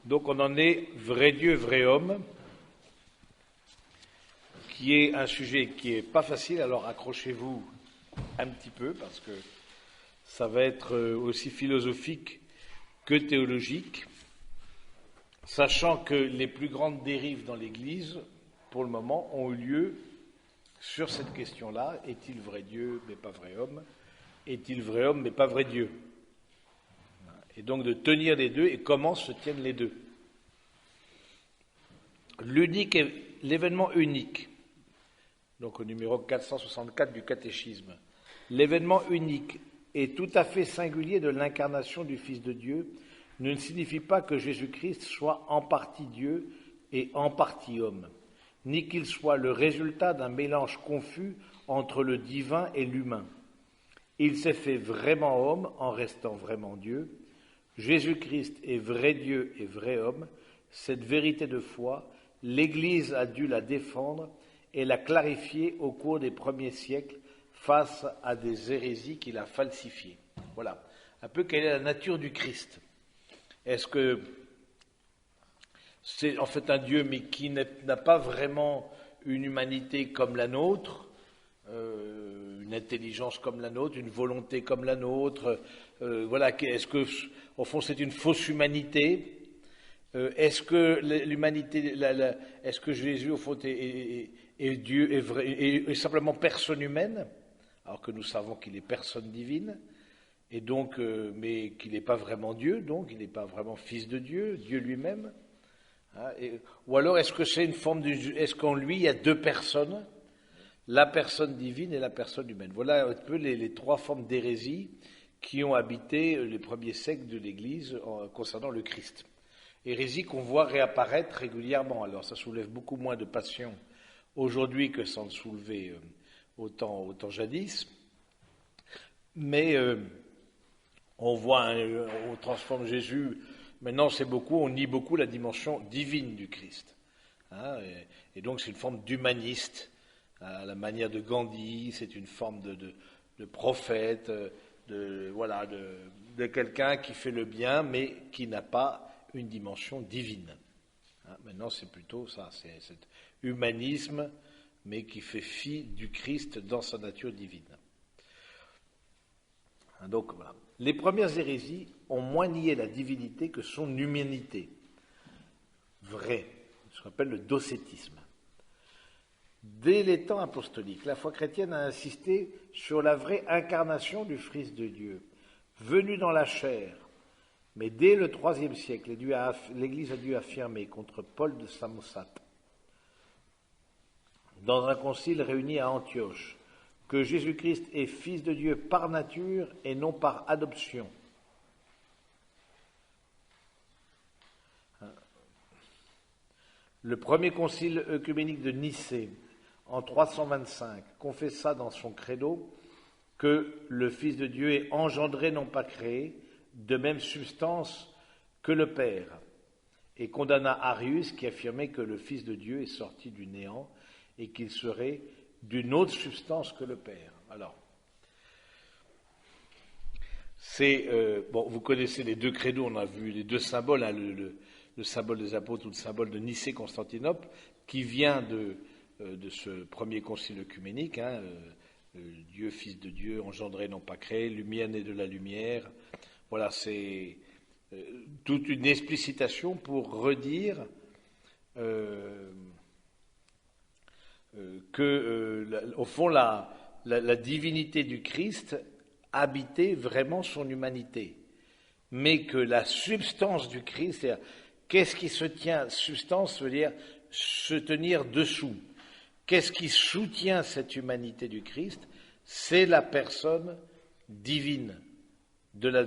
Donc on en est vrai Dieu, vrai homme, qui est un sujet qui n'est pas facile, alors accrochez-vous un petit peu, parce que ça va être aussi philosophique que théologique, sachant que les plus grandes dérives dans l'Église, pour le moment, ont eu lieu sur cette question-là. Est-il vrai Dieu, mais pas vrai homme? Est-il vrai homme, mais pas vrai Dieu? Et donc de tenir les deux, et comment se tiennent les deux. L'événement unique, donc au numéro 464 du catéchisme, l'événement unique et tout à fait singulier de l'incarnation du Fils de Dieu ne signifie pas que Jésus-Christ soit en partie Dieu et en partie homme, ni qu'il soit le résultat d'un mélange confus entre le divin et l'humain. Il s'est fait vraiment homme en restant vraiment Dieu. Jésus-Christ est vrai Dieu et vrai homme. Cette vérité de foi, l'Église a dû la défendre et la clarifier au cours des premiers siècles face à des hérésies qu'il a falsifiées. Voilà, un peu quelle est la nature du Christ. Est-ce que c'est en fait un Dieu mais qui n'a pas vraiment une humanité comme la nôtre, une intelligence comme la nôtre, une volonté comme la nôtre, voilà, est-ce que, au fond, c'est une fausse humanité? Est-ce que l'humanité, est-ce que Jésus, au fond, est Dieu, est simplement personne humaine, alors que nous savons qu'il est personne divine, et donc, mais qu'il n'est pas vraiment Dieu, donc il n'est pas vraiment Fils de Dieu, Dieu lui-même, hein, ou alors est-ce que c'est une forme est-ce qu'en lui il y a deux personnes? La personne divine et la personne humaine. Voilà un peu les trois formes d'hérésie qui ont habité les premiers siècles de l'Église concernant le Christ. Hérésie qu'on voit réapparaître régulièrement. Alors ça soulève beaucoup moins de passion aujourd'hui que ça en soulevait autant jadis. Mais on voit, on transforme Jésus. Maintenant, on nie beaucoup la dimension divine du Christ. Hein, et donc c'est une forme d'humaniste. À la manière de Gandhi, c'est une forme de prophète, de quelqu'un qui fait le bien, mais qui n'a pas une dimension divine. Hein, maintenant, c'est plutôt ça, c'est cet humanisme, mais qui fait fi du Christ dans sa nature divine. Hein, donc, voilà. Les premières hérésies ont moins nié la divinité que son humanité. Vrai, ce qu'on appelle le docétisme. Dès les temps apostoliques, la foi chrétienne a insisté sur la vraie incarnation du Fils de Dieu, venu dans la chair. Mais dès le IIIe siècle, l'Église a dû affirmer contre Paul de Samosate, dans un concile réuni à Antioche, que Jésus-Christ est Fils de Dieu par nature et non par adoption. Le premier concile œcuménique de Nicée, en 325, confessa dans son credo que le Fils de Dieu est engendré, non pas créé, de même substance que le Père, et condamna Arius qui affirmait que le Fils de Dieu est sorti du néant et qu'il serait d'une autre substance que le Père. Alors, vous connaissez les deux credos, on a vu les deux symboles, hein, le symbole des apôtres ou le symbole de Nicée-Constantinople, qui vient de ce premier concile œcuménique, hein, Dieu, Fils de Dieu, engendré, non pas créé, lumière née de la lumière. Voilà, c'est toute une explicitation pour redire au fond, la divinité du Christ habitait vraiment son humanité, mais que la substance du Christ, c'est-à-dire, qu'est-ce qui se tient? Substance veut dire se tenir dessous. Qu'est-ce qui soutient cette humanité du Christ? C'est la personne divine de la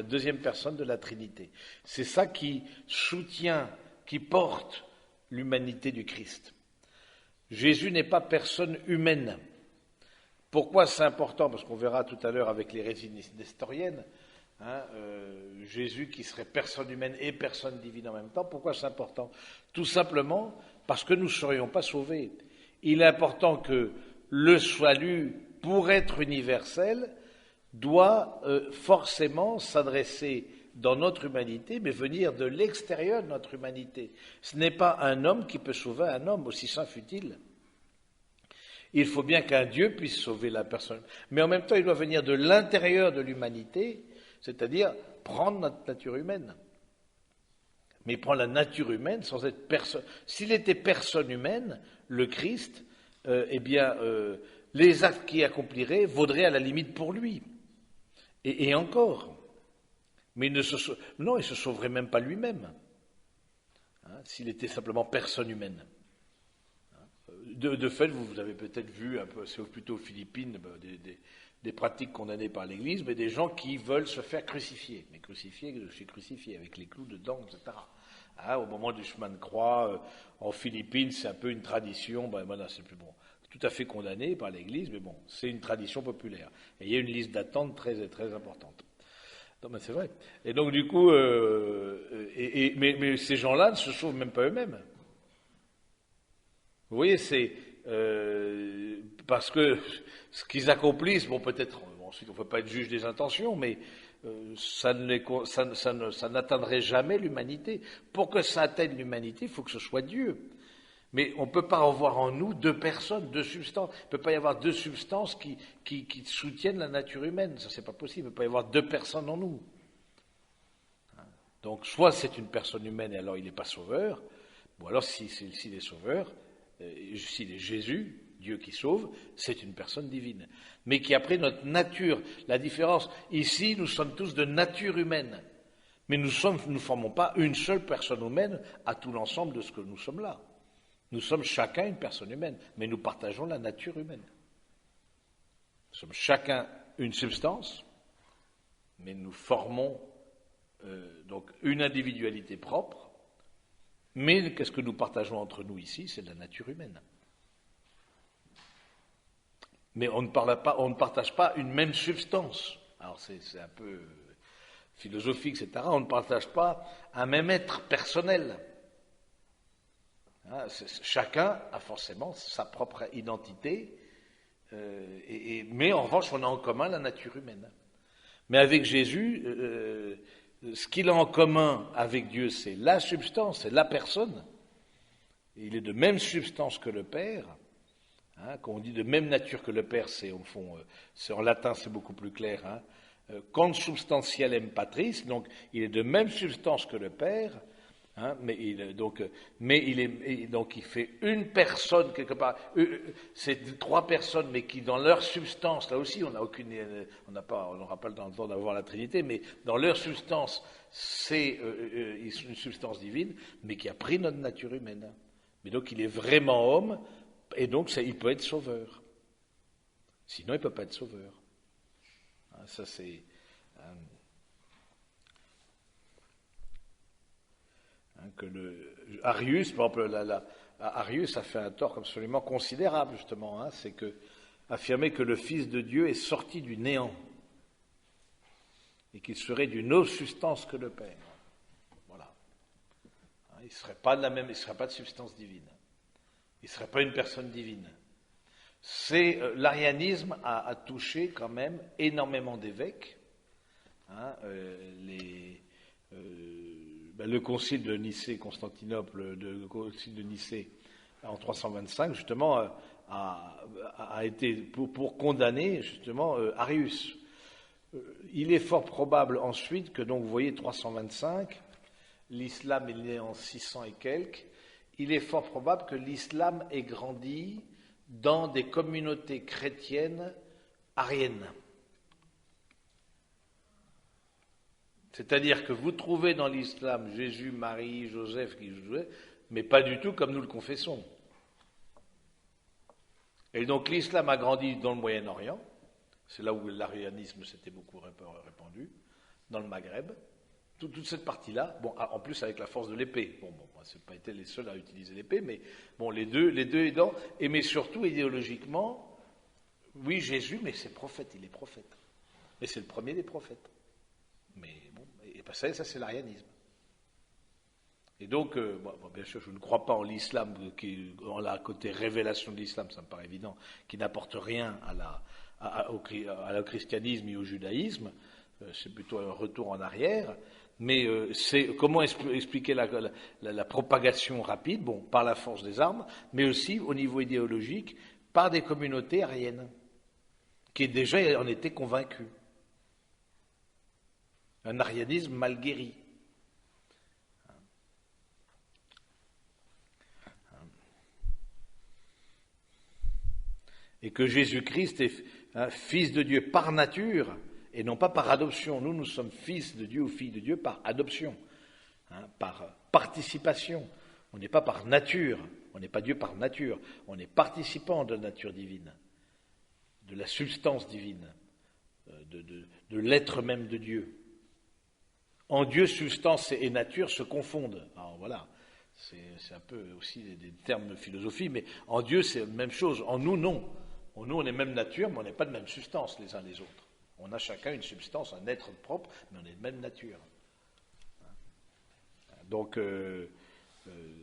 deuxième personne de la Trinité. C'est ça qui soutient, qui porte l'humanité du Christ. Jésus n'est pas personne humaine. Pourquoi c'est important? Parce qu'on verra tout à l'heure avec l'hérésie nestorienne, hein, Jésus qui serait personne humaine et personne divine en même temps. Pourquoi c'est important? Tout simplement parce que nous ne serions pas sauvés. Il est important que le salut, pour être universel, doit forcément s'adresser dans notre humanité, mais venir de l'extérieur de notre humanité. Ce n'est pas un homme qui peut sauver un homme, aussi saint fut-il. Il faut bien qu'un Dieu puisse sauver la personne. Mais en même temps, il doit venir de l'intérieur de l'humanité, c'est-à-dire prendre notre nature humaine. Mais il prend la nature humaine sans être personne. S'il était personne humaine, le Christ, les actes qu'il accomplirait vaudraient à la limite pour lui. Et encore. Mais il ne se sauverait même pas lui-même, s'il était simplement personne humaine. De fait, vous avez peut-être vu, un peu, c'est plutôt aux Philippines, des pratiques condamnées par l'Église, mais des gens qui veulent se faire crucifier. Mais crucifier, avec les clous dedans, etc. Au moment du chemin de croix, en Philippines, c'est un peu une tradition, c'est plus bon, tout à fait condamné par l'Église, mais bon, c'est une tradition populaire. Et il y a une liste d'attente très, très importante. Non, mais c'est vrai. Et donc, du coup, mais ces gens-là ne se sauvent même pas eux-mêmes. Vous voyez, c'est parce que ce qu'ils accomplissent, peut-être, ensuite on ne peut pas être juge des intentions, mais ça n'atteindrait jamais l'humanité. Pour que ça atteigne l'humanité, il faut que ce soit Dieu. Mais on ne peut pas avoir en nous deux personnes, deux substances. Il ne peut pas y avoir deux substances qui soutiennent la nature humaine. Ça, c'est pas possible. Il ne peut pas y avoir deux personnes en nous. Donc, soit c'est une personne humaine et alors il n'est pas sauveur, ou alors s'il est sauveur, s'il est Jésus, Dieu qui sauve, c'est une personne divine. Mais qui a pris notre nature. La différence, ici, nous sommes tous de nature humaine. Mais nous ne formons pas une seule personne humaine à tout l'ensemble de ce que nous sommes là. Nous sommes chacun une personne humaine, mais nous partageons la nature humaine. Nous sommes chacun une substance, mais nous formons donc une individualité propre. Mais qu'est-ce que nous partageons entre nous ici? C'est de la nature humaine. Mais on ne partage pas une même substance. Alors c'est un peu philosophique, etc. On ne partage pas un même être personnel. Chacun a forcément sa propre identité, mais en revanche, on a en commun la nature humaine. Mais avec Jésus, ce qu'il a en commun avec Dieu, c'est la substance, c'est la personne. Il est de même substance que le Père. Quand on dit de même nature que le Père, c'est au fond, en latin, c'est beaucoup plus clair. Consubstantialem patris, donc il est de même substance que le Père. Mais il fait une personne quelque part. C'est trois personnes, mais qui dans leur substance, là aussi, on n'aura pas le temps d'avoir la Trinité, mais dans leur substance, c'est une substance divine, mais qui a pris notre nature humaine. Mais donc il est vraiment homme, et donc il peut être sauveur. Sinon, il ne peut pas être sauveur. Ça c'est. Que Arius, par exemple, Arius a fait un tort absolument considérable, justement, c'est affirmer que le Fils de Dieu est sorti du néant et qu'il serait d'une autre substance que le Père. Voilà. Il ne serait pas de substance divine. Il ne serait pas une personne divine. L'arianisme a touché quand même énormément d'évêques. Le concile de Nicée-Constantinople, le concile de Nicée en 325, justement, a été pour condamner, justement, Arius. Il est fort probable ensuite que, donc, vous voyez, 325, l'islam est né en 600 et quelques, il est fort probable que l'islam ait grandi dans des communautés chrétiennes ariennes. C'est-à-dire que vous trouvez dans l'islam Jésus, Marie, Joseph, mais pas du tout comme nous le confessons. Et donc l'islam a grandi dans le Moyen-Orient, c'est là où l'arianisme s'était beaucoup répandu, dans le Maghreb, toute cette partie-là, en plus avec la force de l'épée. C'est pas été les seuls à utiliser l'épée, mais les deux aidant, mais surtout idéologiquement, oui, Jésus, mais c'est prophète, il est prophète. Mais c'est le premier des prophètes. Mais ça c'est l'arianisme. Et donc, bien sûr, je ne crois pas en l'islam, en la côté révélation de l'islam, ça me paraît évident, qui n'apporte rien au christianisme et au judaïsme. C'est plutôt un retour en arrière. Mais comment expliquer la propagation rapide? Bon, par la force des armes, mais aussi au niveau idéologique, par des communautés ariennes, qui déjà en étaient convaincus. Un arianisme mal guéri. Et que Jésus-Christ est fils de Dieu par nature et non pas par adoption. Nous sommes fils de Dieu ou filles de Dieu par adoption, par participation. On n'est pas par nature, on n'est pas Dieu par nature, on est participant de la nature divine, de la substance divine, de l'être même de Dieu. En Dieu, substance et nature se confondent. Alors voilà, c'est un peu aussi des termes de philosophie, mais en Dieu, c'est la même chose. En nous, non. En nous, on est même nature, mais on n'est pas de même substance les uns les autres. On a chacun une substance, un être propre, mais on est de même nature. Donc,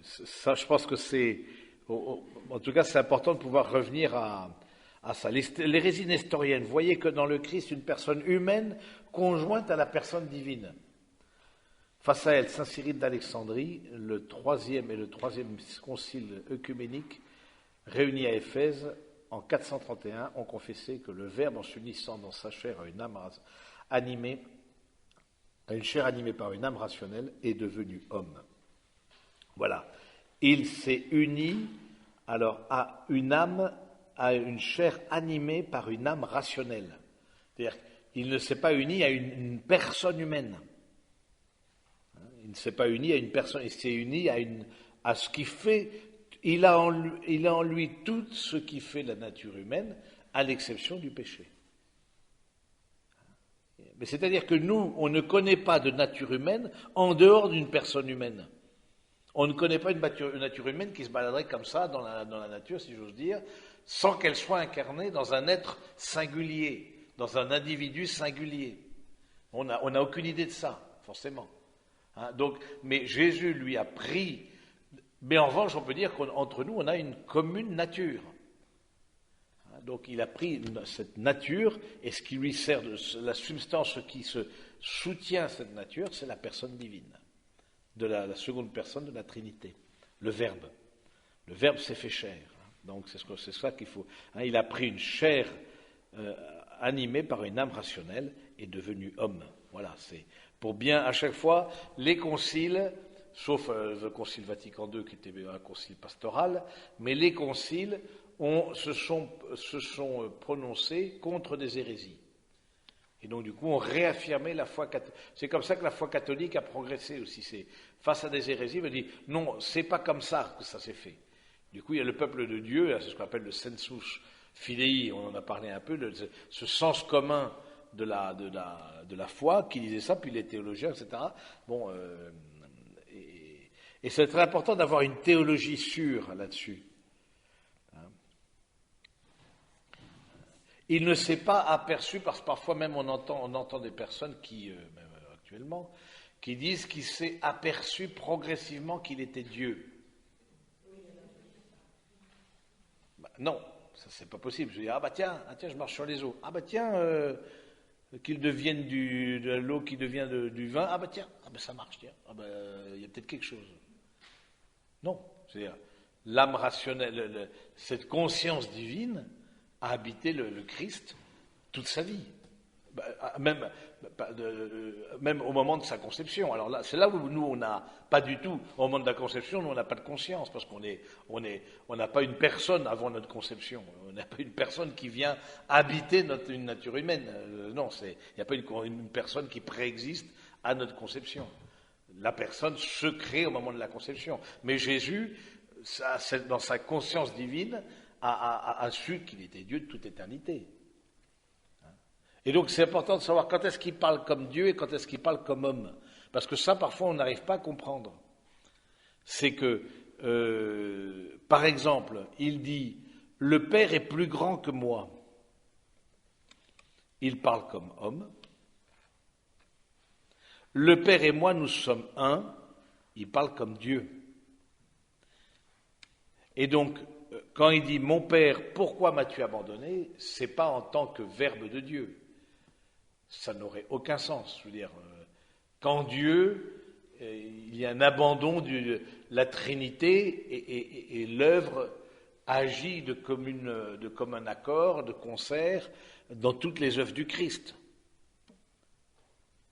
ça, je pense que c'est... En tout cas, c'est important de pouvoir revenir à ça. L'hérésie nestorienne, voyez que dans le Christ, une personne humaine conjointe à la personne divine. Face à elle, saint Cyril d'Alexandrie, le troisième concile œcuménique, réuni à Éphèse en 431, ont confessé que le Verbe, en s'unissant dans sa chair à une âme animée, à une chair animée par une âme rationnelle, est devenu homme. Voilà. Il s'est uni alors à une âme, à une chair animée par une âme rationnelle. C'est-à-dire qu'il ne s'est pas uni à une personne humaine. Il ne s'est pas uni à une personne, il s'est uni à ce qui fait, il a en lui tout ce qui fait la nature humaine, à l'exception du péché. Mais c'est-à-dire que nous, on ne connaît pas de nature humaine en dehors d'une personne humaine. On ne connaît pas une nature humaine qui se baladerait comme ça dans la nature, si j'ose dire, sans qu'elle soit incarnée dans un être singulier, dans un individu singulier. On n'a aucune idée de ça, forcément. Donc, mais Jésus lui a pris, mais en revanche, on peut dire qu'entre nous, on a une commune nature. Donc, il a pris cette nature, et ce qui lui sert de la substance qui se soutient cette nature, c'est la personne divine, de la seconde personne de la Trinité, le Verbe. Le Verbe s'est fait chair. Donc, c'est ça qu'il faut. Il a pris une chair animée par une âme rationnelle et devenu homme. Voilà, c'est pour bien, à chaque fois, les conciles, sauf le concile Vatican II qui était un concile pastoral, mais les conciles se sont prononcés contre des hérésies. Et donc, du coup, on réaffirmait la foi catholique. C'est comme ça que la foi catholique a progressé aussi. C'est face à des hérésies, on dit non, c'est pas comme ça que ça s'est fait. Du coup, il y a le peuple de Dieu, c'est ce qu'on appelle le sensus filii, on en a parlé un peu, ce sens commun de la foi, qui disait ça, puis les théologiens, etc. Bon, et c'est très important d'avoir une théologie sûre là-dessus. Il ne s'est pas aperçu, parce que parfois même on entend des personnes qui, même actuellement, qui disent qu'il s'est aperçu progressivement qu'il était Dieu. Non, ça c'est pas possible. Je dis tiens, je marche sur les eaux. Qu'il devienne de l'eau qui devient du vin. Ça marche, tiens. Il y a peut-être quelque chose. Non, c'est-à-dire l'âme rationnelle, cette conscience divine a habité le Christ toute sa vie, même au moment de sa conception. Alors là, c'est là où nous, on n'a pas du tout, au moment de la conception, nous, on n'a pas de conscience, parce qu'on n'a pas une personne avant notre conception. On n'a pas une personne qui vient habiter une nature humaine. Non, il n'y a pas une personne qui préexiste à notre conception. La personne se crée au moment de la conception. Mais Jésus, dans sa conscience divine, a su qu'il était Dieu de toute éternité. Et donc c'est important de savoir quand est-ce qu'il parle comme Dieu et quand est-ce qu'il parle comme homme. Parce que ça, parfois, on n'arrive pas à comprendre. C'est que, par exemple, il dit « Le Père est plus grand que moi ». Il parle comme homme. « Le Père et moi, nous sommes un ». Il parle comme Dieu. Et donc, quand il dit « Mon Père, pourquoi m'as-tu abandonné ?» c'est pas en tant que Verbe de Dieu. Ça n'aurait aucun sens. Je veux dire, qu'en Dieu, il y a un abandon de la Trinité et l'œuvre agit de commun accord, de concert, dans toutes les œuvres du Christ.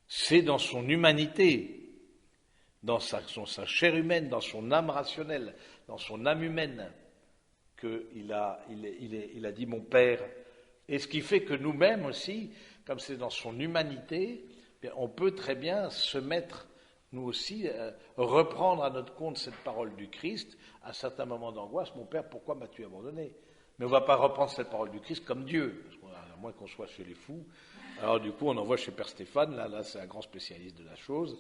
C'est dans son humanité, dans sa chair humaine, dans son âme rationnelle, dans son âme humaine, qu'il a dit mon Père. Et ce qui fait que nous-mêmes aussi, comme c'est dans son humanité, on peut très bien se mettre, nous aussi, reprendre à notre compte cette parole du Christ à certains moments d'angoisse. Mon Père, pourquoi m'as-tu abandonné? Mais on ne va pas reprendre cette parole du Christ comme Dieu, à moins qu'on soit chez les fous. Alors du coup, on envoie chez Père Stéphane, là c'est un grand spécialiste de la chose,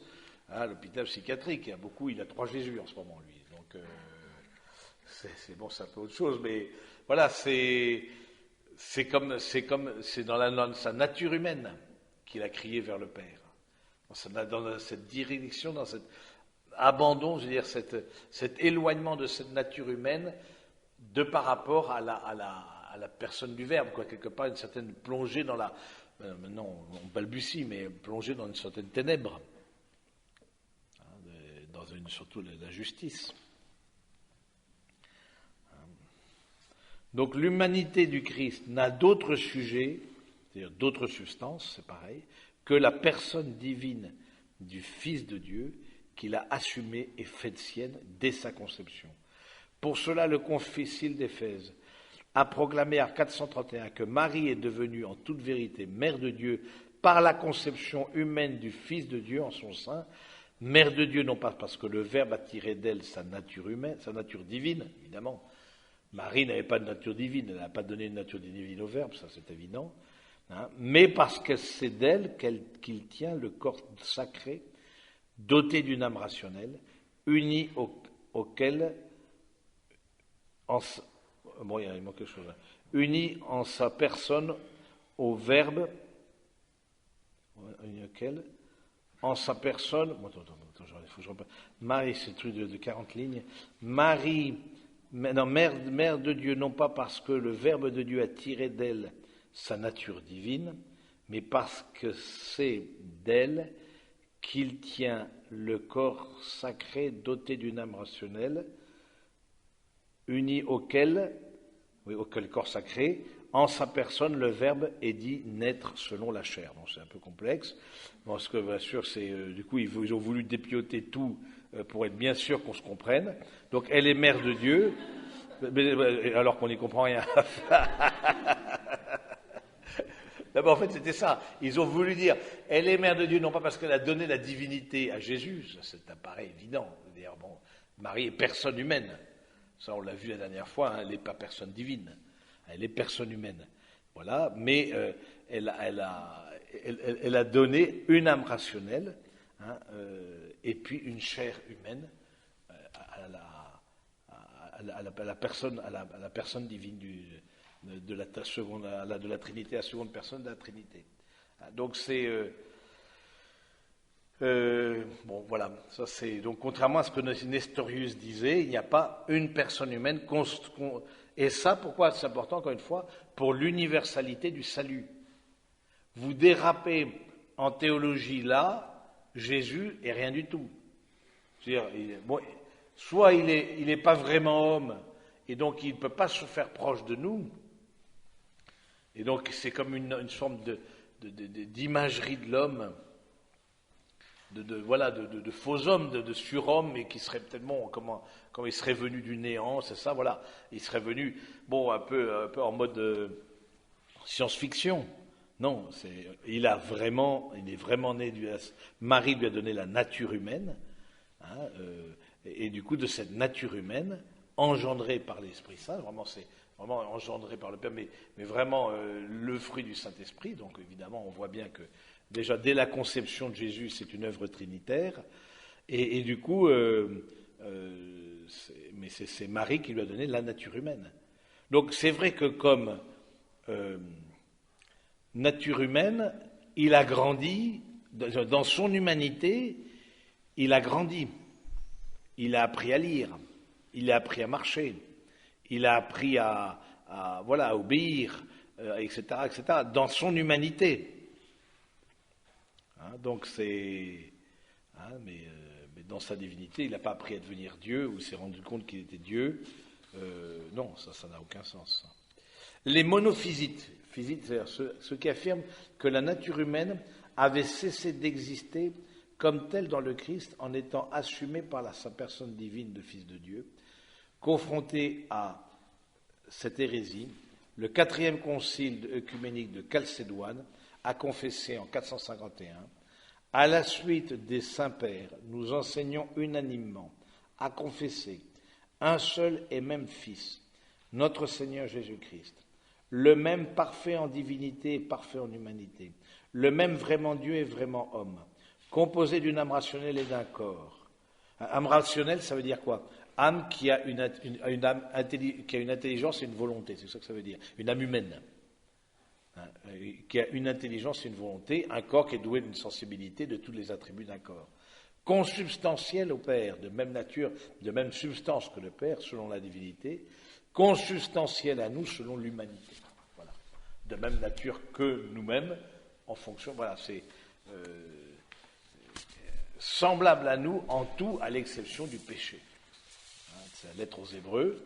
à l'hôpital psychiatrique. Il a 3 Jésus en ce moment, lui. Donc, c'est bon, c'est un peu autre chose, mais voilà, c'est dans sa nature humaine qu'il a crié vers le Père. Dans cette direction, dans cet abandon, je veux dire, cet éloignement de cette nature humaine par rapport à la personne du Verbe, quoi, quelque part, une certaine plongée dans la... Maintenant, on balbutie, mais plongée dans une certaine ténèbre, surtout la justice. Donc l'humanité du Christ n'a d'autre sujet, c'est-à-dire d'autre substance, c'est pareil, que la personne divine du Fils de Dieu qu'il a assumée et faite sienne dès sa conception. Pour cela, le concile d'Éphèse a proclamé à 431 que Marie est devenue en toute vérité mère de Dieu par la conception humaine du Fils de Dieu en son sein, mère de Dieu non pas parce que le Verbe a tiré d'elle sa nature humaine, sa nature divine, évidemment. Marie n'avait pas de nature divine, elle n'a pas donné une nature divine au Verbe, ça c'est évident, mais parce que c'est d'elle qu'il tient le corps sacré, doté d'une âme rationnelle, uni auquel, il manque quelque chose, uni en sa personne au Verbe, en sa personne, Marie, c'est truc de 40 lignes, Marie, mère de Dieu, non pas parce que le Verbe de Dieu a tiré d'elle sa nature divine, mais parce que c'est d'elle qu'il tient le corps sacré doté d'une âme rationnelle, uni auquel corps sacré, en sa personne, le Verbe est dit naître selon la chair. Bon, c'est un peu complexe, parce que bien sûr, du coup, ils ont voulu dépioter tout pour être bien sûr qu'on se comprenne. Donc, elle est mère de Dieu, alors qu'on n'y comprend rien. D'abord, en fait, c'était ça. Ils ont voulu dire, elle est mère de Dieu, non pas parce qu'elle a donné la divinité à Jésus, ça paraît évident. D'ailleurs, bon, Marie est personne humaine. Ça, on l'a vu la dernière fois, elle n'est pas personne divine. Elle est personne humaine. Voilà, mais elle a donné une âme rationnelle, et puis une chair humaine à la personne divine de la Trinité, la seconde personne de la Trinité. Donc c'est bon, voilà. Ça c'est donc contrairement à ce que Nestorius disait, il n'y a pas une personne humaine. Et ça, pourquoi c'est important, encore une fois, pour l'universalité du salut. Vous dérapez en théologie là, Jésus est rien du tout. C'est-à-dire, soit il est pas vraiment homme, et donc il ne peut pas se faire proche de nous. Et donc c'est comme une forme d'imagerie de l'homme, de faux hommes, de surhommes, et qui serait tellement comment il serait venu du néant, c'est ça, voilà. Il serait venu, bon, un peu en mode science-fiction. Non, il est vraiment né Marie lui a donné la nature humaine, et du coup de cette nature humaine engendrée par l'Esprit Saint, c'est vraiment engendré par le Père, mais vraiment le fruit du Saint-Esprit. Donc évidemment, on voit bien que déjà dès la conception de Jésus, c'est une œuvre trinitaire, et du coup, c'est Marie qui lui a donné la nature humaine. Donc c'est vrai que comme nature humaine, il a grandi, dans son humanité, il a grandi, il a appris à lire, il a appris à marcher, il a appris à obéir, etc., dans son humanité. Donc Mais dans sa divinité, il n'a pas appris à devenir Dieu ou s'est rendu compte qu'il était Dieu. Non, ça n'a aucun sens. Les monophysites, c'est-à-dire ceux qui affirment que la nature humaine avait cessé d'exister comme telle dans le Christ en étant assumée par sa personne divine de Fils de Dieu, confrontés à cette hérésie, le 4e concile œcuménique de Chalcédoine a confessé en 451 « À la suite des saints-pères, nous enseignons unanimement à confesser un seul et même Fils, notre Seigneur Jésus-Christ, le même parfait en divinité et parfait en humanité, le même vraiment Dieu et vraiment homme, composé d'une âme rationnelle et d'un corps. » Âme rationnelle, ça veut dire quoi? Âme qui a une intelligence et une volonté, c'est ça que ça veut dire, une âme humaine, qui a une intelligence et une volonté, un corps qui est doué d'une sensibilité de tous les attributs d'un corps. Consubstantiel au Père, de même nature, de même substance que le Père, selon la divinité, consubstantiel à nous, selon l'humanité. Voilà. De même nature que nous-mêmes, en fonction, voilà, c'est semblable à nous en tout, à l'exception du péché. C'est la lettre aux Hébreux,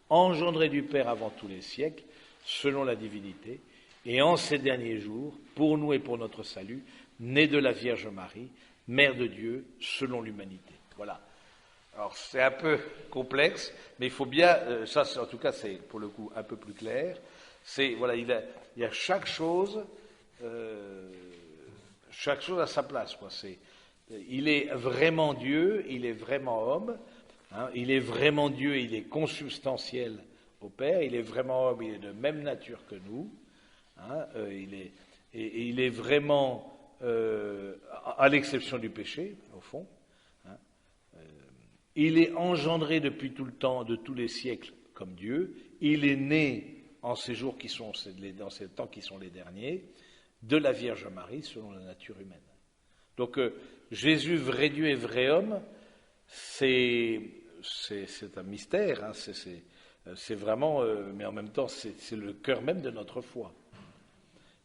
engendré du Père avant tous les siècles, selon la divinité, et en ces derniers jours, pour nous et pour notre salut, né de la Vierge Marie, Mère de Dieu, selon l'humanité. Voilà. Alors c'est un peu complexe, mais il faut bien, en tout cas c'est pour le coup un peu plus clair, voilà, il y a chaque chose à sa place, quoi. Il est vraiment Dieu, il est vraiment homme. Il est vraiment Dieu, il est consubstantiel au Père, il est vraiment homme, il est de même nature que nous, il est vraiment, à l'exception du péché, au fond, il est engendré depuis tout le temps, de tous les siècles, comme Dieu, il est né en ces jours dans ces temps qui sont les derniers, de la Vierge Marie, selon la nature humaine. Donc, Jésus, vrai Dieu et vrai homme, c'est un mystère, c'est vraiment, mais en même temps, c'est le cœur même de notre foi.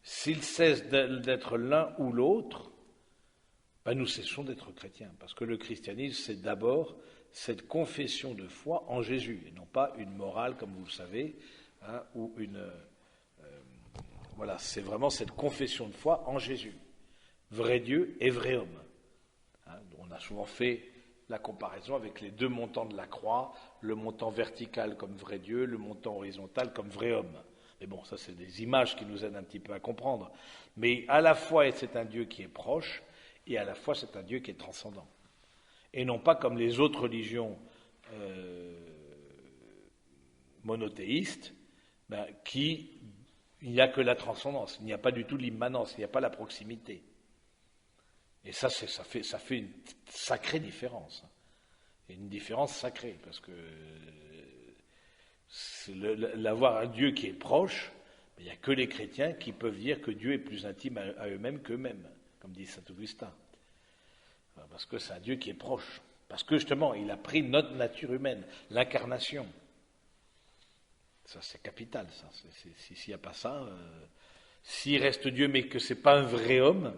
S'il cesse d'être l'un ou l'autre, nous cessons d'être chrétiens, parce que le christianisme, c'est d'abord cette confession de foi en Jésus, et non pas une morale, comme vous le savez, ou voilà, c'est vraiment cette confession de foi en Jésus, vrai Dieu et vrai homme. On a souvent fait la comparaison avec les deux montants de la croix, le montant vertical comme vrai Dieu, le montant horizontal comme vrai homme. Mais bon, ça c'est des images qui nous aident un petit peu à comprendre. Mais à la fois c'est un Dieu qui est proche, et à la fois c'est un Dieu qui est transcendant. Et non pas comme les autres religions monothéistes, il n'y a que la transcendance, il n'y a pas du tout l'immanence, il n'y a pas la proximité. Et ça fait une sacrée différence. Et une différence sacrée, parce que l'avoir un Dieu qui est proche, il n'y a que les chrétiens qui peuvent dire que Dieu est plus intime à eux-mêmes qu'eux-mêmes, comme dit saint Augustin. Parce que c'est un Dieu qui est proche. Parce que justement, il a pris notre nature humaine, l'incarnation. Ça, c'est capital, ça. S'il n'y a pas ça, s'il reste Dieu, mais que ce n'est pas un vrai homme,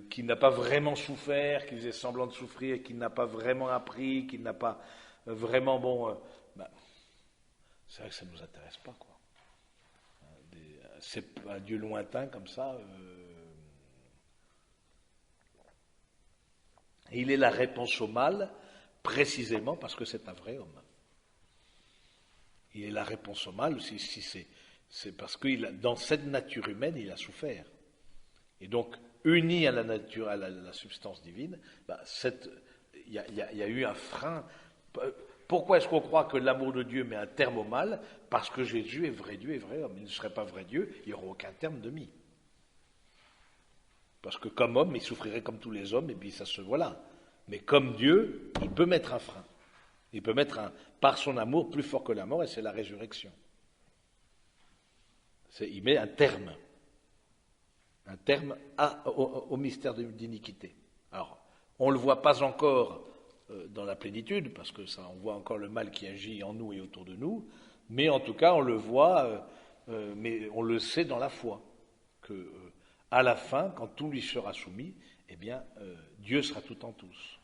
qui n'a pas vraiment souffert, qui faisait semblant de souffrir, qui n'a pas vraiment appris, qui n'a pas vraiment, c'est vrai que ça ne nous intéresse pas, quoi. C'est un Dieu lointain comme ça. Il est la réponse au mal, précisément parce que c'est un vrai homme. Il est la réponse au mal, c'est parce que dans cette nature humaine, il a souffert. Et donc, uni à la nature, à la substance divine, il y a eu un frein. Pourquoi est-ce qu'on croit que l'amour de Dieu met un terme au mal? Parce que Jésus est vrai Dieu et vrai homme. Il ne serait pas vrai Dieu, il n'y aurait aucun terme de mis. Parce que comme homme, il souffrirait comme tous les hommes, et puis ça se voilà. Mais comme Dieu, il peut mettre un frein. Il peut mettre par son amour plus fort que la mort, et c'est la résurrection. Il met un terme au mystère d'iniquité. Alors, on ne le voit pas encore dans la plénitude, parce que ça, on voit encore le mal qui agit en nous et autour de nous, mais en tout cas, on le voit, mais on le sait dans la foi, que à la fin, quand tout lui sera soumis, eh bien, Dieu sera tout en tous.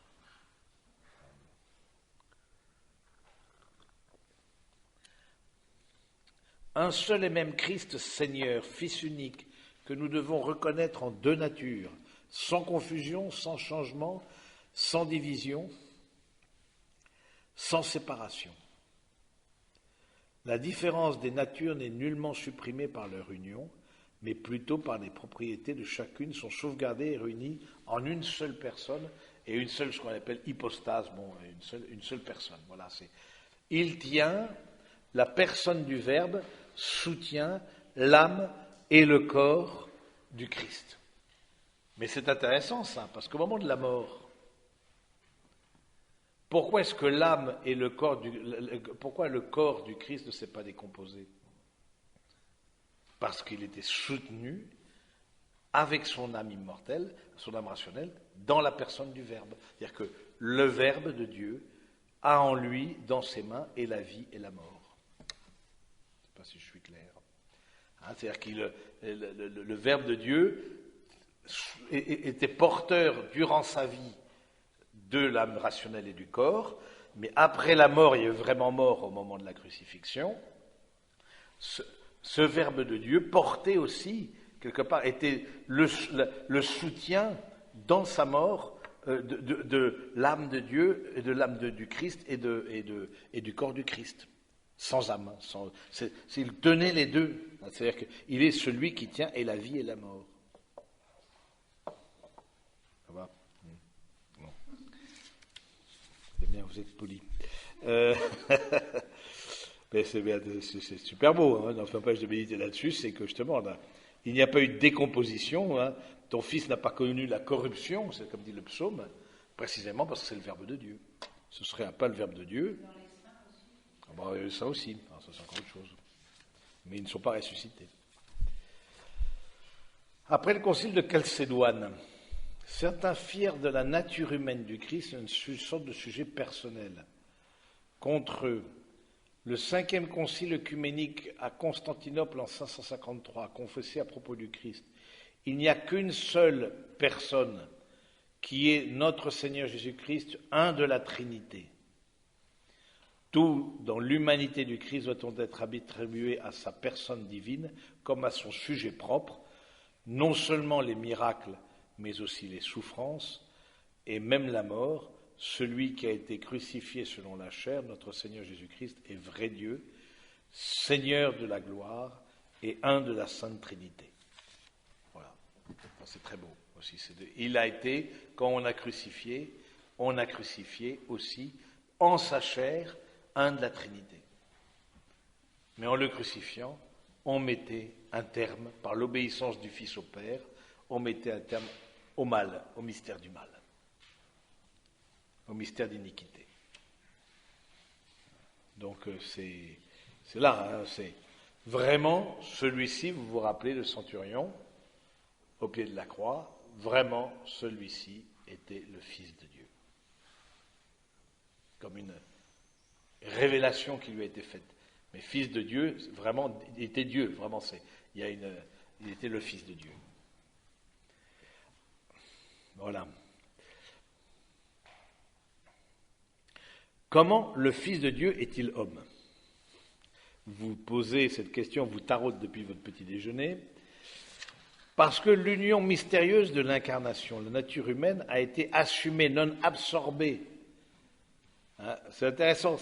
Un seul et même Christ Seigneur, Fils unique, que nous devons reconnaître en deux natures, sans confusion, sans changement, sans division, sans séparation. La différence des natures n'est nullement supprimée par leur union, mais plutôt par les propriétés de chacune sont sauvegardées et réunies en une seule personne, et une seule, ce qu'on appelle hypostase, une seule personne. Voilà, il tient, la personne du Verbe soutient l'âme et le corps du Christ. Mais c'est intéressant ça, parce qu'au moment de la mort, pourquoi est-ce que l'âme et le corps pourquoi le corps du Christ ne s'est pas décomposé? Parce qu'il était soutenu avec son âme immortelle, son âme rationnelle, dans la personne du Verbe. C'est-à-dire que le Verbe de Dieu a en lui, dans ses mains, et la vie et la mort. Je ne sais pas si je suis clair. C'est-à-dire que le Verbe de Dieu était porteur durant sa vie de l'âme rationnelle et du corps, mais après la mort, il est vraiment mort au moment de la crucifixion, ce Verbe de Dieu portait aussi, quelque part, était le soutien dans sa mort de l'âme de Dieu, et de l'âme du Christ et du corps du Christ. Sans âme. Il tenait les deux. C'est-à-dire qu'il est celui qui tient et la vie et la mort. Ça va? Bon. C'est bien, vous êtes poli. Mais c'est super beau, hein, dans ce empêche de méditer là-dessus, c'est que justement, là, il n'y a pas eu de décomposition, hein, ton fils n'a pas connu la corruption, c'est comme dit le psaume, précisément parce que c'est le Verbe de Dieu. Ce serait pas le Verbe de Dieu. Ça aussi, ça c'est encore autre chose. Mais ils ne sont pas ressuscités. Après le concile de Chalcédoine, certains firent de la nature humaine du Christ une sorte de sujet personnel. Contre eux, le 5e concile œcuménique à Constantinople en 553 confessé à propos du Christ, il n'y a qu'une seule personne qui est notre Seigneur Jésus-Christ, un de la Trinité. Tout dans l'humanité du Christ doit être attribué à sa personne divine comme à son sujet propre, non seulement les miracles, mais aussi les souffrances et même la mort. Celui qui a été crucifié selon la chair, notre Seigneur Jésus-Christ, est vrai Dieu, Seigneur de la gloire et un de la Sainte Trinité. Voilà, c'est très beau aussi. Il a été, quand on a crucifié aussi en sa chair un de la Trinité. Mais en le crucifiant, on mettait un terme, par l'obéissance du Fils au Père, on mettait un terme au mal, au mystère du mal, au mystère d'iniquité. Donc c'est là, hein, c'est vraiment celui-ci, vous vous rappelez le centurion, au pied de la croix, vraiment celui-ci était le Fils de Dieu. Comme une révélation qui lui a été faite. Mais Fils de Dieu, vraiment, il était Dieu, vraiment, il était le Fils de Dieu. Voilà. Comment le Fils de Dieu est-il homme? Vous posez cette question, vous taraudez depuis votre petit déjeuner, parce que l'union mystérieuse de l'incarnation, la nature humaine, a été assumée, non absorbée. Hein, c'est intéressant,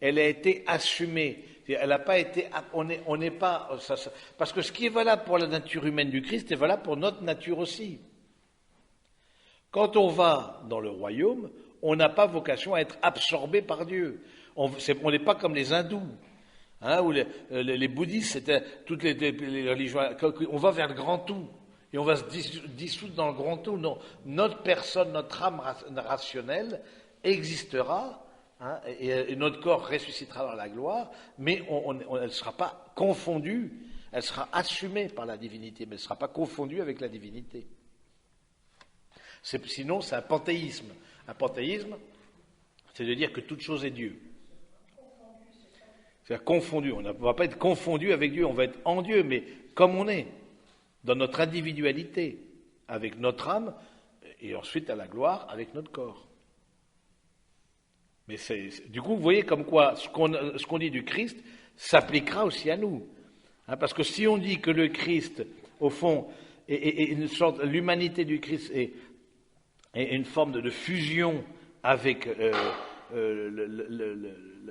elle a été assumée. Elle n'a pas été, on n'est pas, parce que ce qui est valable pour la nature humaine du Christ est valable pour notre nature aussi. Quand on va dans le royaume, on n'a pas vocation à être absorbé par Dieu. On n'est pas comme les hindous, hein, ou les bouddhistes, c'était toutes les religions. On va vers le grand tout et on va se dissoudre dans le grand tout. Non, notre personne, notre âme rationnelle existera. Hein, et notre corps ressuscitera dans la gloire, mais elle ne sera pas confondue, elle sera assumée par la divinité, mais elle ne sera pas confondue avec la divinité. Sinon, c'est un panthéisme. Un panthéisme, c'est de dire que toute chose est Dieu. C'est-à-dire confondu. On ne va pas être confondu avec Dieu, on va être en Dieu, mais comme on est, dans notre individualité, avec notre âme, et ensuite à la gloire avec notre corps. Mais du coup, vous voyez comme quoi ce qu'on dit du Christ s'appliquera aussi à nous. Hein, parce que si on dit que le Christ, au fond, est une sorte, l'humanité du Christ est une forme de fusion avec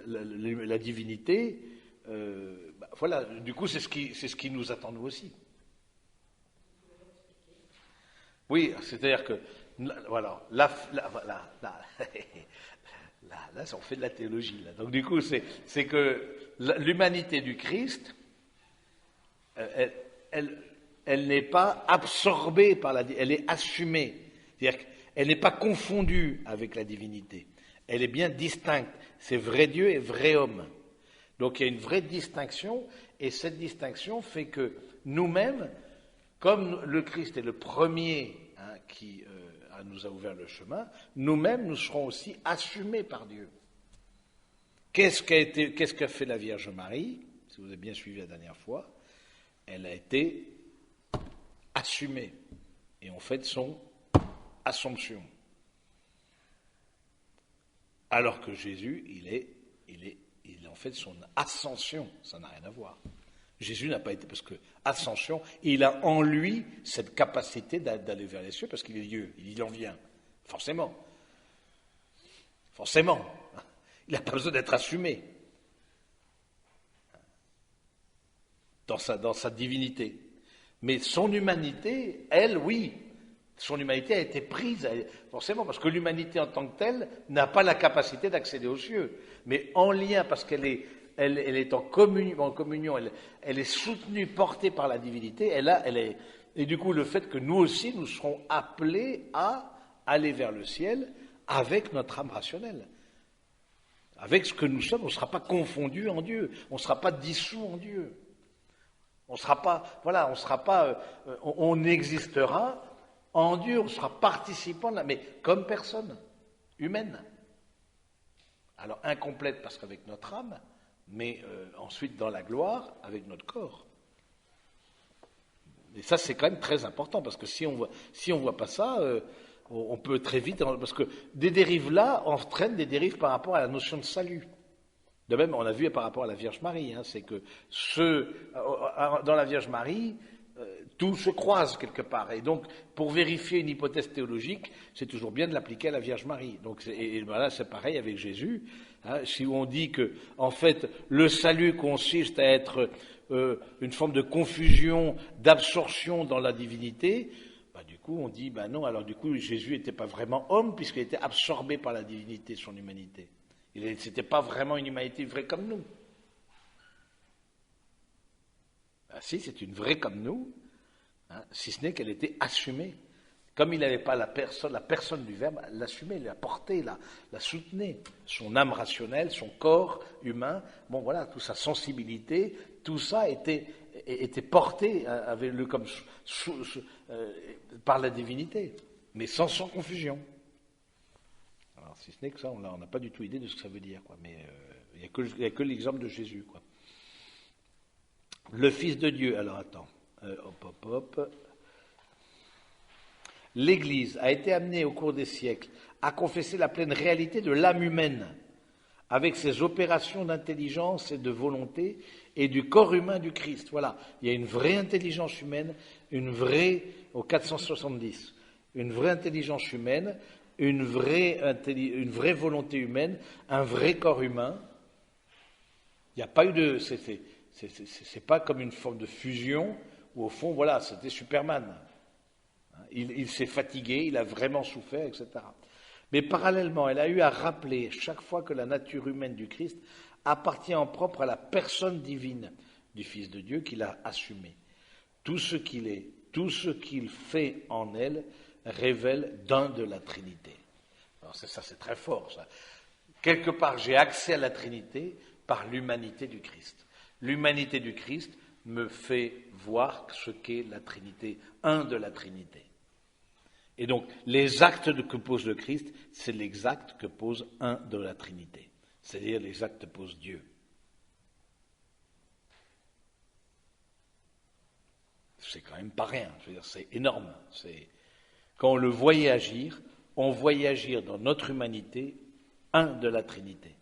la divinité, voilà, du coup, c'est ce qui nous attend nous aussi. Oui, c'est-à-dire que, voilà, là, on fait de la théologie, là. Donc, du coup, c'est que l'humanité du Christ, elle n'est pas absorbée par elle est assumée. C'est-à-dire qu'elle n'est pas confondue avec la divinité. Elle est bien distincte. C'est vrai Dieu et vrai homme. Donc il y a une vraie distinction, et cette distinction fait que nous-mêmes, comme le Christ est le premier qui nous a ouvert le chemin, nous-mêmes nous serons aussi assumés par Dieu. Qu'est-ce qu'a fait la Vierge Marie? Si vous avez bien suivi la dernière fois, elle a été assumée, et on fait son Assomption. Alors que Jésus, il en fait son ascension, ça n'a rien à voir. Jésus n'a pas été, parce que ascension, il a en lui cette capacité d'aller vers les cieux, parce qu'il est Dieu, il en vient, forcément. Forcément. Il n'a pas besoin d'être assumé dans sa divinité. Mais son humanité, elle, oui, son humanité a été prise, forcément, parce que l'humanité en tant que telle n'a pas la capacité d'accéder aux cieux. Mais en lien, parce qu'elle est en communion, elle est soutenue, portée par la divinité, et du coup, le fait que nous aussi, nous serons appelés à aller vers le ciel avec notre âme rationnelle. Avec ce que nous sommes, on ne sera pas confondus en Dieu, on ne sera pas dissous en Dieu. On sera pas, voilà, on sera pas, on existera en Dieu, on sera participant, mais comme personne humaine. Alors incomplète parce qu'avec notre âme, mais ensuite dans la gloire avec notre corps. Et ça c'est quand même très important parce que si on voit pas ça, on peut très vite, parce que des dérives là entraînent des dérives par rapport à la notion de salut. De même, on a vu par rapport à la Vierge Marie, c'est que dans la Vierge Marie, tout se croise quelque part. Et donc, pour vérifier une hypothèse théologique, c'est toujours bien de l'appliquer à la Vierge Marie. Donc, voilà, c'est pareil avec Jésus. Si on dit que, en fait, le salut consiste à être une forme de confusion, d'absorption dans la divinité, du coup, on dit, non, alors du coup, Jésus n'était pas vraiment homme puisqu'il était absorbé par la divinité, son humanité. C'était pas vraiment une humanité vraie comme nous. Si, c'est une vraie comme nous, si ce n'est qu'elle était assumée. Comme il n'avait pas la personne du Verbe, l'assumait, la portait, la soutenait. Son âme rationnelle, son corps humain, voilà, toute sa sensibilité, tout ça était porté par la divinité, mais sans confusion. Alors, si ce n'est que ça, on n'a pas du tout idée de ce que ça veut dire, quoi. Mais il n'y a que l'exemple de Jésus, quoi. Le Fils de Dieu, alors attends, L'Église a été amenée au cours des siècles à confesser la pleine réalité de l'âme humaine, avec ses opérations d'intelligence et de volonté, et du corps humain du Christ. Voilà, il y a une vraie intelligence humaine, au 470, une vraie intelligence humaine, une vraie volonté humaine, un vrai corps humain. Il n'y a pas eu de... C'est pas comme une forme de fusion où, au fond, voilà, c'était Superman. Il s'est fatigué, il a vraiment souffert, etc. Mais parallèlement, elle a eu à rappeler chaque fois que la nature humaine du Christ appartient en propre à la personne divine du Fils de Dieu qu'il a assumé. Tout ce qu'il est, tout ce qu'il fait en elle révèle d'un de la Trinité. Alors ça, c'est très fort, ça. Quelque part, j'ai accès à la Trinité par l'humanité du Christ. L'humanité du Christ me fait voir ce qu'est la Trinité, un de la Trinité. Et donc, les actes que pose le Christ, c'est les actes que pose un de la Trinité. C'est-à-dire les actes que pose Dieu. C'est quand même pas rien, je veux dire, c'est énorme. Quand on le voyait agir, on voyait agir dans notre humanité un de la Trinité.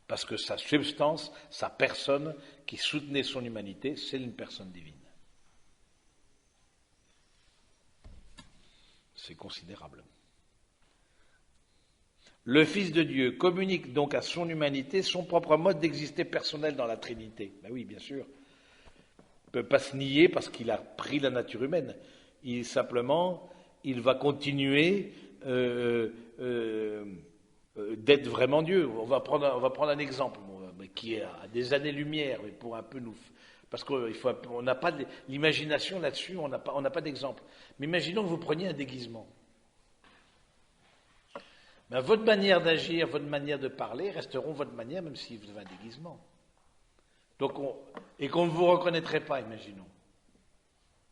Parce que sa substance, sa personne qui soutenait son humanité, c'est une personne divine. C'est considérable. Le Fils de Dieu communique donc à son humanité son propre mode d'exister personnel dans la Trinité. Ben oui, bien sûr. Il ne peut pas se nier parce qu'il a pris la nature humaine. Il va continuer d'être vraiment Dieu. On va prendre un exemple qui est à des années-lumière, mais pour un peu nous... Parce qu'on n'a pas l'imagination là-dessus, on n'a pas d'exemple. Mais imaginons que vous preniez un déguisement. Ben, votre manière d'agir, votre manière de parler resteront votre manière, même si vous avez un déguisement. Donc et qu'on ne vous reconnaîtrait pas, imaginons.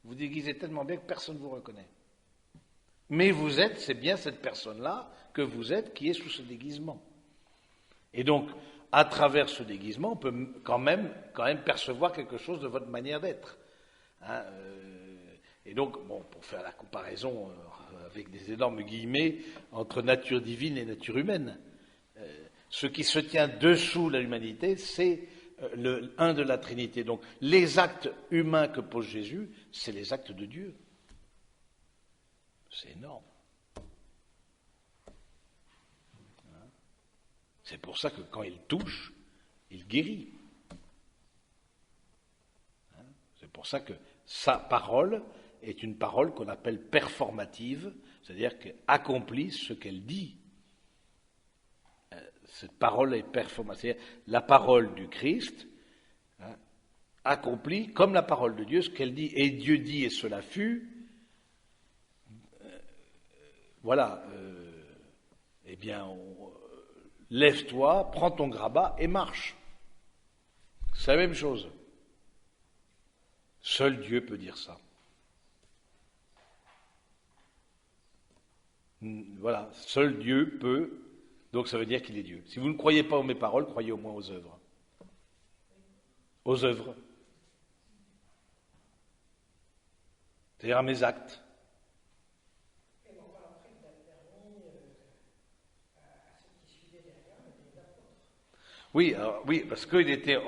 Vous déguisez tellement bien que personne ne vous reconnaît. Mais vous êtes, c'est bien cette personne-là que vous êtes qui est sous ce déguisement. Et donc, à travers ce déguisement, on peut quand même percevoir quelque chose de votre manière d'être. Hein, et donc, pour faire la comparaison avec des énormes guillemets entre nature divine et nature humaine, ce qui se tient dessous la humanité, c'est un de la Trinité. Donc, les actes humains que pose Jésus, c'est les actes de Dieu. C'est énorme. C'est pour ça que quand il touche, il guérit. C'est pour ça que sa parole est une parole qu'on appelle performative, c'est-à-dire qu'elle accomplit ce qu'elle dit. Cette parole est performative. C'est-à-dire la parole du Christ accomplit, comme la parole de Dieu, ce qu'elle dit. Et Dieu dit, et cela fut. Eh bien, lève-toi, prends ton grabat et marche. C'est la même chose. Seul Dieu peut dire ça. Voilà, seul Dieu peut, donc ça veut dire qu'il est Dieu. Si vous ne croyez pas aux mes paroles, croyez au moins aux œuvres. Aux œuvres. C'est-à-dire à mes actes. Oui, parce qu'il était...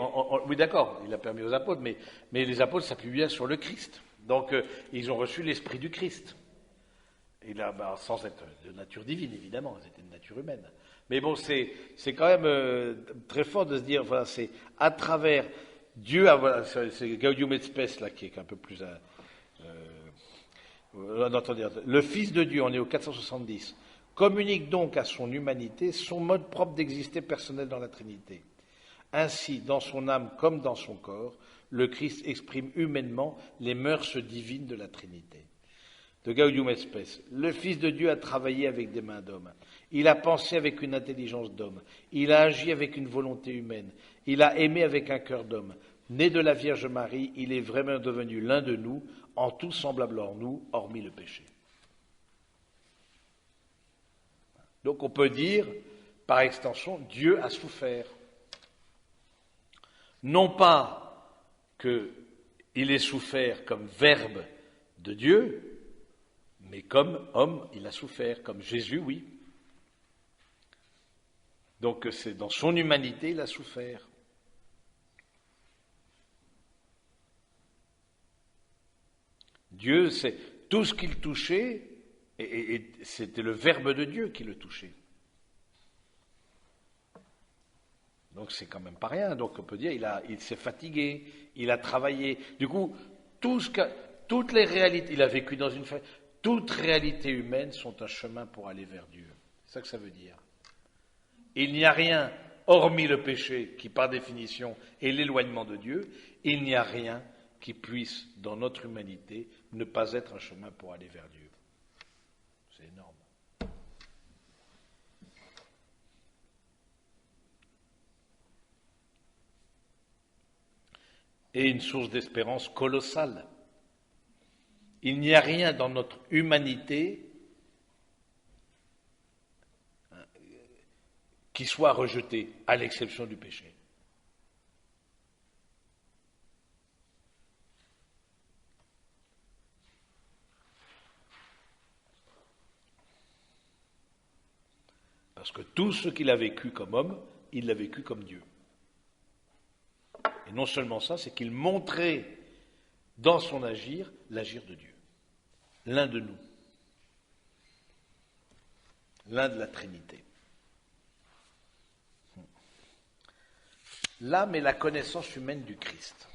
oui, d'accord, il a permis aux apôtres, mais les apôtres s'appuient bien sur le Christ. Donc, ils ont reçu l'esprit du Christ. Et là, sans être de nature divine, évidemment, c'était de nature humaine. Mais bon, c'est quand même très fort de se dire, voilà, c'est à travers Dieu, voilà, c'est Gaudium et Spes, là, qui est un peu plus... attendez, le Fils de Dieu, on est au 470, communique donc à son humanité son mode propre d'exister personnel dans la Trinité. Ainsi, dans son âme comme dans son corps, le Christ exprime humainement les mœurs divines de la Trinité. De Gaudium et Spes, le Fils de Dieu a travaillé avec des mains d'homme. Il a pensé avec une intelligence d'homme. Il a agi avec une volonté humaine. Il a aimé avec un cœur d'homme. Né de la Vierge Marie, il est vraiment devenu l'un de nous, en tout semblable en nous, hormis le péché. Donc on peut dire, par extension, Dieu a souffert. Non pas qu'il ait souffert comme verbe de Dieu, mais comme homme, il a souffert, comme Jésus, oui. Donc c'est dans son humanité, il a souffert. Dieu, c'est tout ce qu'il touchait, et c'était le Verbe de Dieu qui le touchait. Donc c'est quand même pas rien. Donc on peut dire il s'est fatigué, il a travaillé. Du coup, toutes les réalités, il a vécu dans une famille. Toutes réalités humaines sont un chemin pour aller vers Dieu. C'est ça que ça veut dire. Il n'y a rien, hormis le péché, qui par définition est l'éloignement de Dieu, il n'y a rien qui puisse, dans notre humanité, ne pas être un chemin pour aller vers Dieu. C'est énorme. Et une source d'espérance colossale. Il n'y a rien dans notre humanité qui soit rejeté, à l'exception du péché. Parce que tout ce qu'il a vécu comme homme, il l'a vécu comme Dieu. Et non seulement ça, c'est qu'il montrait dans son agir l'agir de Dieu. L'un de nous. L'un de la Trinité. L'âme est la connaissance humaine du Christ.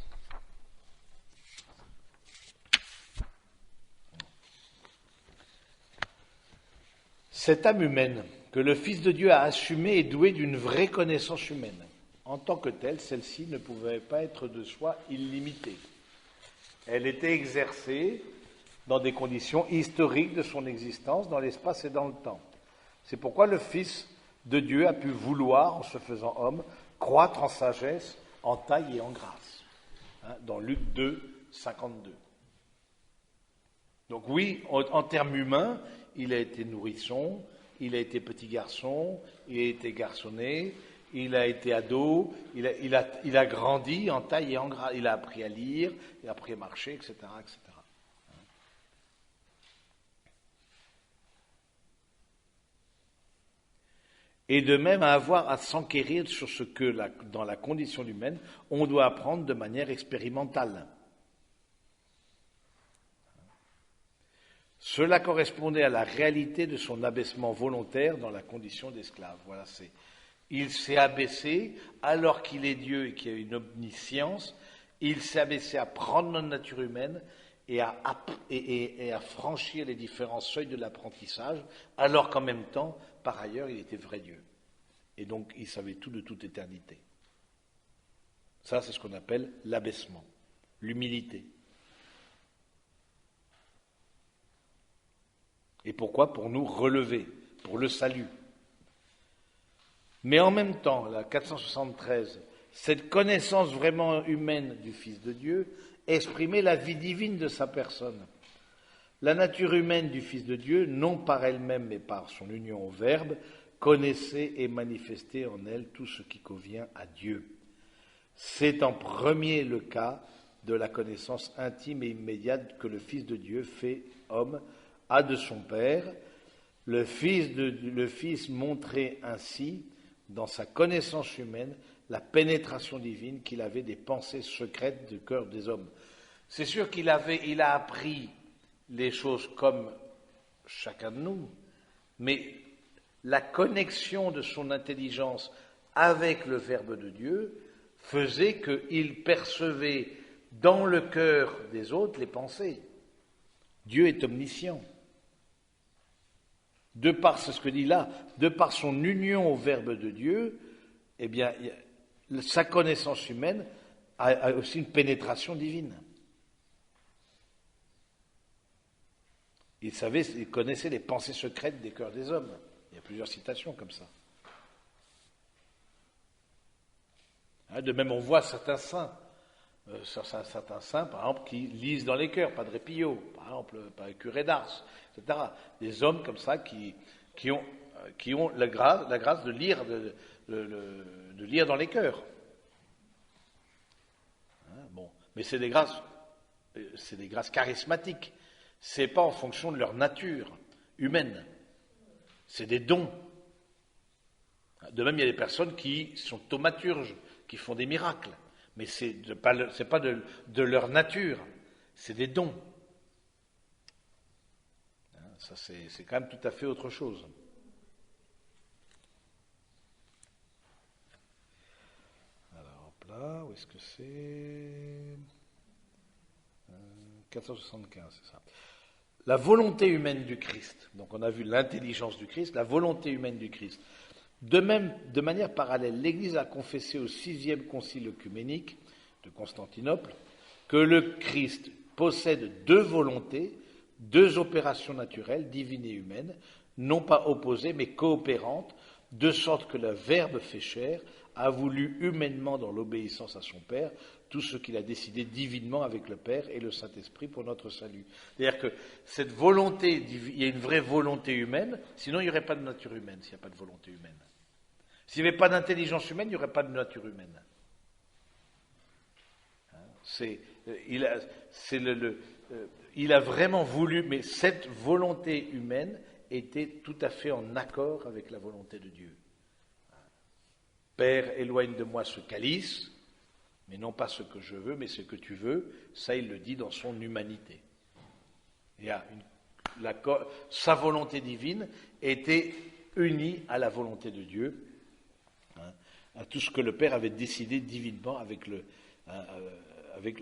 Cette âme humaine que le Fils de Dieu a assumée est douée d'une vraie connaissance humaine. En tant que telle, celle-ci ne pouvait pas être de soi illimitée. Elle était exercée dans des conditions historiques de son existence, dans l'espace et dans le temps. C'est pourquoi le Fils de Dieu a pu vouloir, en se faisant homme, croître en sagesse, en taille et en grâce. Dans Luc 2, 52. Donc oui, en termes humains, il a été nourrisson, il a été petit garçon, il a été garçonné, il a été ado, il a grandi en taille et en grâce, il a appris à lire, il a appris à marcher, etc., etc. Et de même à avoir à s'enquérir sur ce que, dans la condition humaine, on doit apprendre de manière expérimentale. Cela correspondait à la réalité de son abaissement volontaire dans la condition d'esclave. Voilà, il s'est abaissé alors qu'il est Dieu et qu'il a une omniscience. Il s'est abaissé à prendre notre nature humaine et à franchir les différents seuils de l'apprentissage, alors qu'en même temps, par ailleurs, il était vrai Dieu. Et donc, il savait tout de toute éternité. Ça, c'est ce qu'on appelle l'abaissement, l'humilité. Et pourquoi? Pour nous relever, pour le salut. Mais en même temps, la 473, cette connaissance vraiment humaine du Fils de Dieu exprimait la vie divine de sa personne. La nature humaine du Fils de Dieu, non par elle-même mais par son union au Verbe, connaissait et manifestait en elle tout ce qui convient à Dieu. C'est en premier le cas de la connaissance intime et immédiate que le Fils de Dieu, fait homme, a de son Père. Le Fils montrait ainsi, dans sa connaissance humaine, la pénétration divine qu'il avait des pensées secrètes du cœur des hommes. C'est sûr qu'il a appris les choses comme chacun de nous, mais la connexion de son intelligence avec le Verbe de Dieu faisait qu'il percevait dans le cœur des autres les pensées. Dieu est omniscient. De par, c'est ce que dit là, de par son union au Verbe de Dieu, eh bien, sa connaissance humaine a aussi une pénétration divine. Il connaissait les pensées secrètes des cœurs des hommes. Il y a plusieurs citations comme ça. De même, on voit certains saints, par exemple, qui lisent dans les cœurs, Padre Pio, par exemple, le curé d'Ars, etc. Des hommes comme ça qui ont la grâce de lire, de lire dans les cœurs. Bon, mais c'est des grâces charismatiques. C'est pas en fonction de leur nature humaine. C'est des dons. De même, il y a des personnes qui sont thaumaturges, qui font des miracles. Mais c'est pas de leur nature. C'est des dons. Ça, c'est quand même tout à fait autre chose. Alors, hop là, où est-ce que c'est 475, c'est ça. La volonté humaine du Christ. Donc on a vu l'intelligence du Christ, la volonté humaine du Christ. De même, de manière parallèle, l'Église a confessé au 6e concile œcuménique de Constantinople que le Christ possède deux volontés, deux opérations naturelles, divines et humaines, non pas opposées mais coopérantes, de sorte que le Verbe fait chair a voulu humainement, dans l'obéissance à son Père, tout ce qu'il a décidé divinement avec le Père et le Saint-Esprit pour notre salut. C'est-à-dire que cette volonté, il y a une vraie volonté humaine, sinon il n'y aurait pas de nature humaine s'il n'y a pas de volonté humaine. S'il n'y avait pas d'intelligence humaine, il n'y aurait pas de nature humaine. Il a vraiment voulu, mais cette volonté humaine était tout à fait en accord avec la volonté de Dieu. Père, éloigne de moi ce calice, mais non pas ce que je veux, mais ce que tu veux. Ça, il le dit dans son humanité. Il y a sa volonté divine était unie à la volonté de Dieu, à tout ce que le Père avait décidé divinement avec le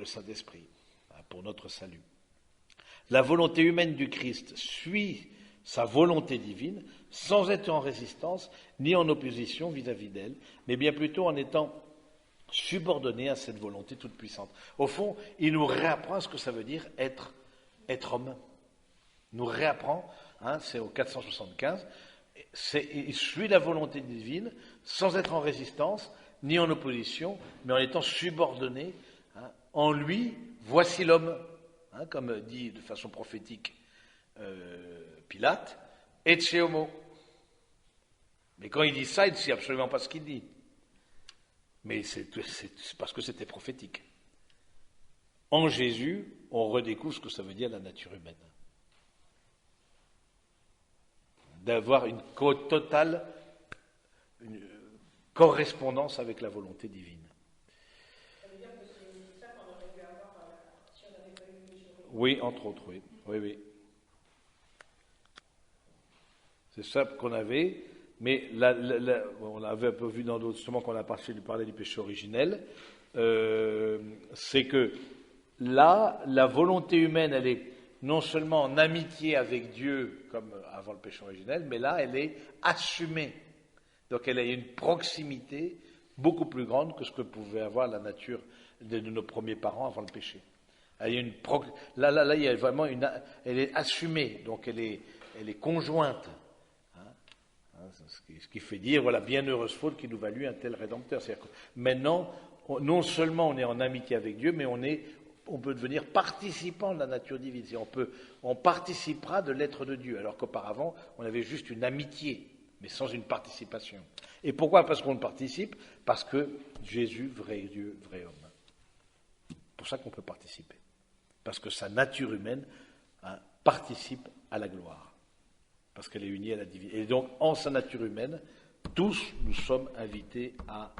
Saint-Esprit, pour notre salut. La volonté humaine du Christ suit sa volonté divine sans être en résistance ni en opposition vis-à-vis d'elle, mais bien plutôt en étant subordonné à cette volonté toute puissante. Au fond, il nous réapprend ce que ça veut dire être homme. Il nous réapprend, c'est au 475, il suit la volonté divine sans être en résistance ni en opposition, mais en étant subordonné. En lui, voici l'homme, comme dit de façon prophétique Pilate, ecce homo. Mais quand il dit ça, il ne sait absolument pas ce qu'il dit. Mais c'est parce que c'était prophétique. En Jésus, on redécouvre ce que ça veut dire la nature humaine. D'avoir une totale correspondance avec la volonté divine. Ça veut dire que c'est ça qu'on aurait dû avoir si on n'avait pas eu le péché originel. Oui, entre autres, oui. Oui. C'est ça qu'on avait, mais on l'avait un peu vu dans d'autres, justement, qu'on a parlé du péché originel, c'est que là, la volonté humaine, elle est non seulement en amitié avec Dieu, comme avant le péché originel, mais là, elle est assumée. Donc, elle a une proximité beaucoup plus grande que ce que pouvait avoir la nature de nos premiers parents avant le péché. Il y a là, il y a vraiment elle est assumée, donc elle est conjointe. Ce qui fait dire, voilà, bienheureuse faute qui nous valut un tel rédempteur. C'est-à-dire que maintenant, non seulement on est en amitié avec Dieu, mais on peut devenir participant de la nature divine. On participera de l'être de Dieu, alors qu'auparavant, on avait juste une amitié, mais sans une participation. Et pourquoi? Parce qu'on participe? Parce que Jésus, vrai Dieu, vrai homme. C'est pour ça qu'on peut participer. Parce que sa nature humaine participe à la gloire. Parce qu'elle est unie à la divinité. Et donc, en sa nature humaine, tous nous sommes invités à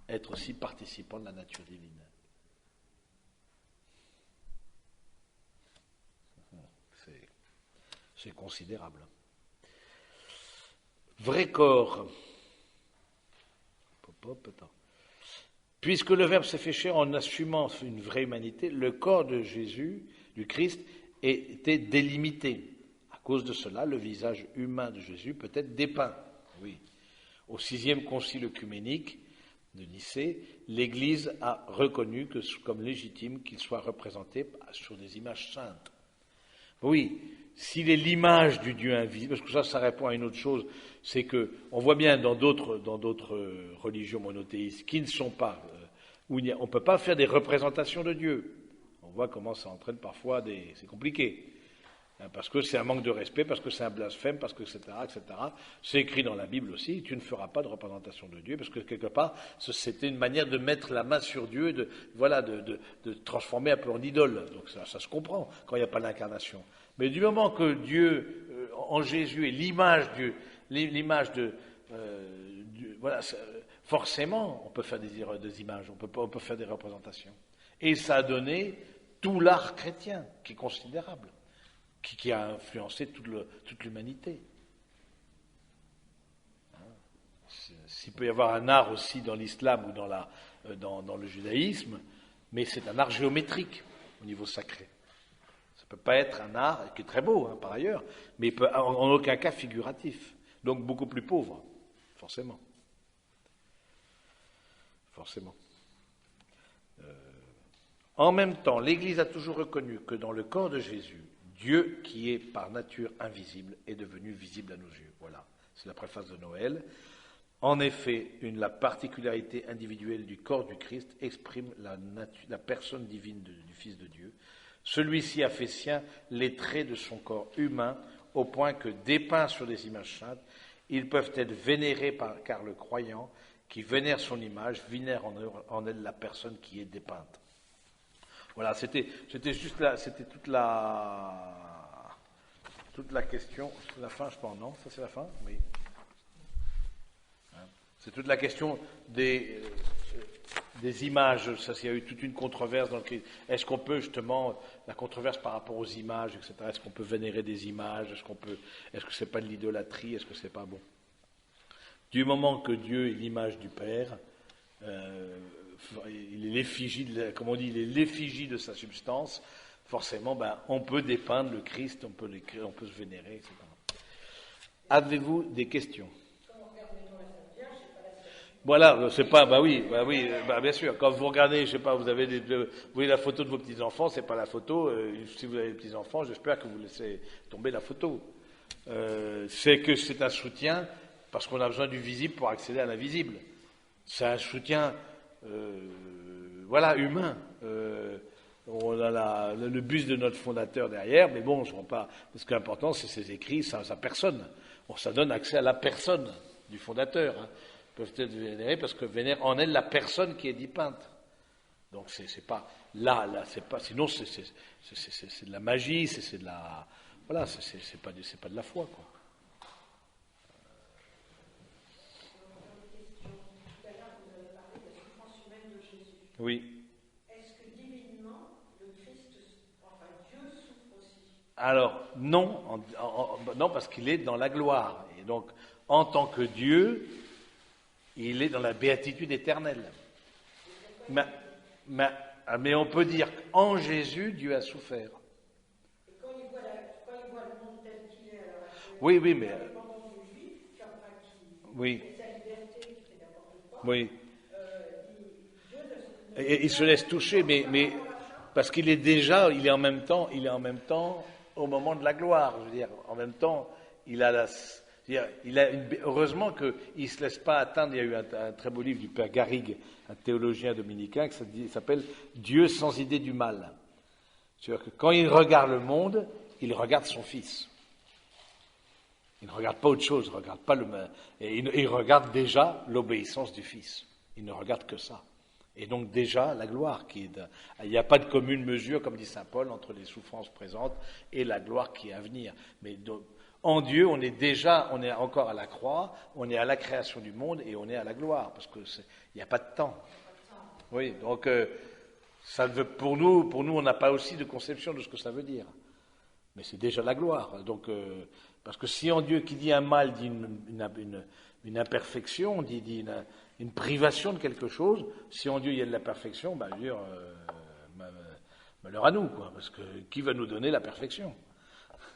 être aussi participants de la nature divine. C'est considérable. Vrai corps. Puisque le Verbe s'est fait chair en assumant une vraie humanité, le corps de Jésus, du Christ, était délimité. À cause de cela, le visage humain de Jésus peut être dépeint. Oui. Au 6e concile œcuménique de Nicée, l'Église a reconnu comme légitime qu'il soit représenté sur des images saintes. Oui, s'il est l'image du Dieu invisible, parce que ça répond à une autre chose, c'est que on voit bien dans d'autres religions monothéistes qui ne sont pas, où on ne peut pas faire des représentations de Dieu. On voit comment ça entraîne parfois c'est compliqué. Parce que c'est un manque de respect, parce que c'est un blasphème, parce que etc. C'est écrit dans la Bible aussi, tu ne feras pas de représentation de Dieu, parce que quelque part, c'était une manière de mettre la main sur Dieu, de transformer un peu en idole. Donc ça se comprend quand il n'y a pas l'incarnation. Mais du moment que Dieu, en Jésus, est l'image de voilà, forcément, on peut faire des images, on peut faire des représentations. Et ça a donné tout l'art chrétien, qui est considérable. Qui a influencé toute l'humanité. S'il peut y avoir un art aussi dans l'islam ou dans le judaïsme, mais c'est un art géométrique au niveau sacré. Ça ne peut pas être un art, qui est très beau par ailleurs, mais en aucun cas figuratif. Donc beaucoup plus pauvre, forcément. En même temps, l'Église a toujours reconnu que dans le corps de Jésus, Dieu, qui est par nature invisible, est devenu visible à nos yeux. Voilà, c'est la préface de Noël. En effet, la particularité individuelle du corps du Christ exprime la personne divine du Fils de Dieu. Celui-ci a fait sien les traits de son corps humain, au point que, dépeints sur des images saintes, ils peuvent être vénérés car le croyant, qui vénère son image, vénère en elle la personne qui est dépeinte. Voilà, c'était juste là, c'était toute toute la question, c'est la fin, je pense, non? Ça, c'est la fin? Oui. Hein? C'est toute la question des images. Ça, il y a eu toute une controverse dans le Christ. Est-ce qu'on peut, justement, la controverse par rapport aux images, etc., est-ce qu'on peut vénérer des images? Est-ce que c'est pas de l'idolâtrie? Est-ce que c'est pas bon? Du moment que Dieu est l'image du Père, il est l'effigie, comme on dit, il est l'effigie de sa substance, forcément, on peut dépeindre le Christ, on peut se vénérer, etc. Avez-vous des questions? Voilà, c'est pas, oui, bien sûr. Quand vous regardez, je sais pas, vous voyez la photo de vos petits-enfants, c'est pas la photo. Si vous avez des petits-enfants, j'espère que vous laissez tomber la photo. C'est que c'est un soutien, parce qu'on a besoin du visible pour accéder à l'invisible. C'est un soutien, humain. On a le buste de notre fondateur derrière, mais bon, je ne vois pas. Ce qui est important, c'est ses écrits, sa personne. Bon, ça donne accès à la personne du fondateur. Hein. Ils peuvent être vénérés parce que vénère en elle la personne qui est dit peinte. Donc c'est pas là, c'est pas. Sinon c'est de la magie, c'est de la. Voilà, c'est pas de la foi, quoi. Oui. Alors, non, non, parce qu'il est dans la gloire. Et donc, en tant que Dieu, il est dans la béatitude éternelle. Mais on peut dire qu'en Jésus, Dieu a souffert. Et quand il voit le monde tel qu'il est, alors, oui, mais. Oui. Sa liberté, qui fait n'importe quoi, oui. Dieu et il se laisse toucher, mais parce qu'il est en même temps au moment de la gloire. Je veux dire, en même temps, heureusement qu'il ne se laisse pas atteindre. Il y a eu un très beau livre du père Garrigue, un théologien dominicain, qui s'appelle Dieu sans idée du mal. C'est-à-dire que quand il regarde le monde, il regarde son Fils. Il ne regarde pas autre chose, il ne regarde pas il regarde déjà l'obéissance du Fils. Il ne regarde que ça. Et donc déjà la gloire il n'y a pas de commune mesure, comme dit saint Paul, entre les souffrances présentes et la gloire qui est à venir. Mais en Dieu, on est encore à la croix, on est à la création du monde et on est à la gloire, parce que il n'y a pas de temps. Oui, donc pour nous, on n'a pas aussi de conception de ce que ça veut dire. Mais c'est déjà la gloire. Donc, parce que si en Dieu qui dit un mal dit une imperfection, dit une privation de quelque chose, si en Dieu il y a de la perfection, malheur à nous, quoi, parce que qui va nous donner la perfection?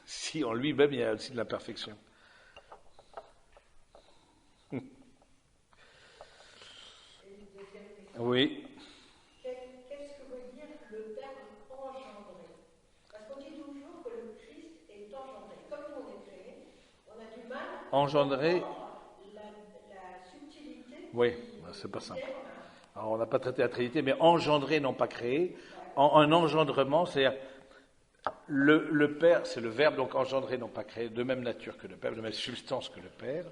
Si en lui-même il y a aussi de la perfection. Oui. Qu'est-ce que veut dire le terme engendré? Parce qu'on dit toujours que le Christ est engendré. Comme nous on est créé, on a du mal engendré. à comprendre la subtilité. Oui, c'est pas simple. Alors, on n'a pas traité la Trinité, mais engendré, non pas créé. Un engendrement, c'est-à-dire le Père, c'est le Verbe, donc engendré, non pas créé, de même nature que le Père, de même substance que le Père.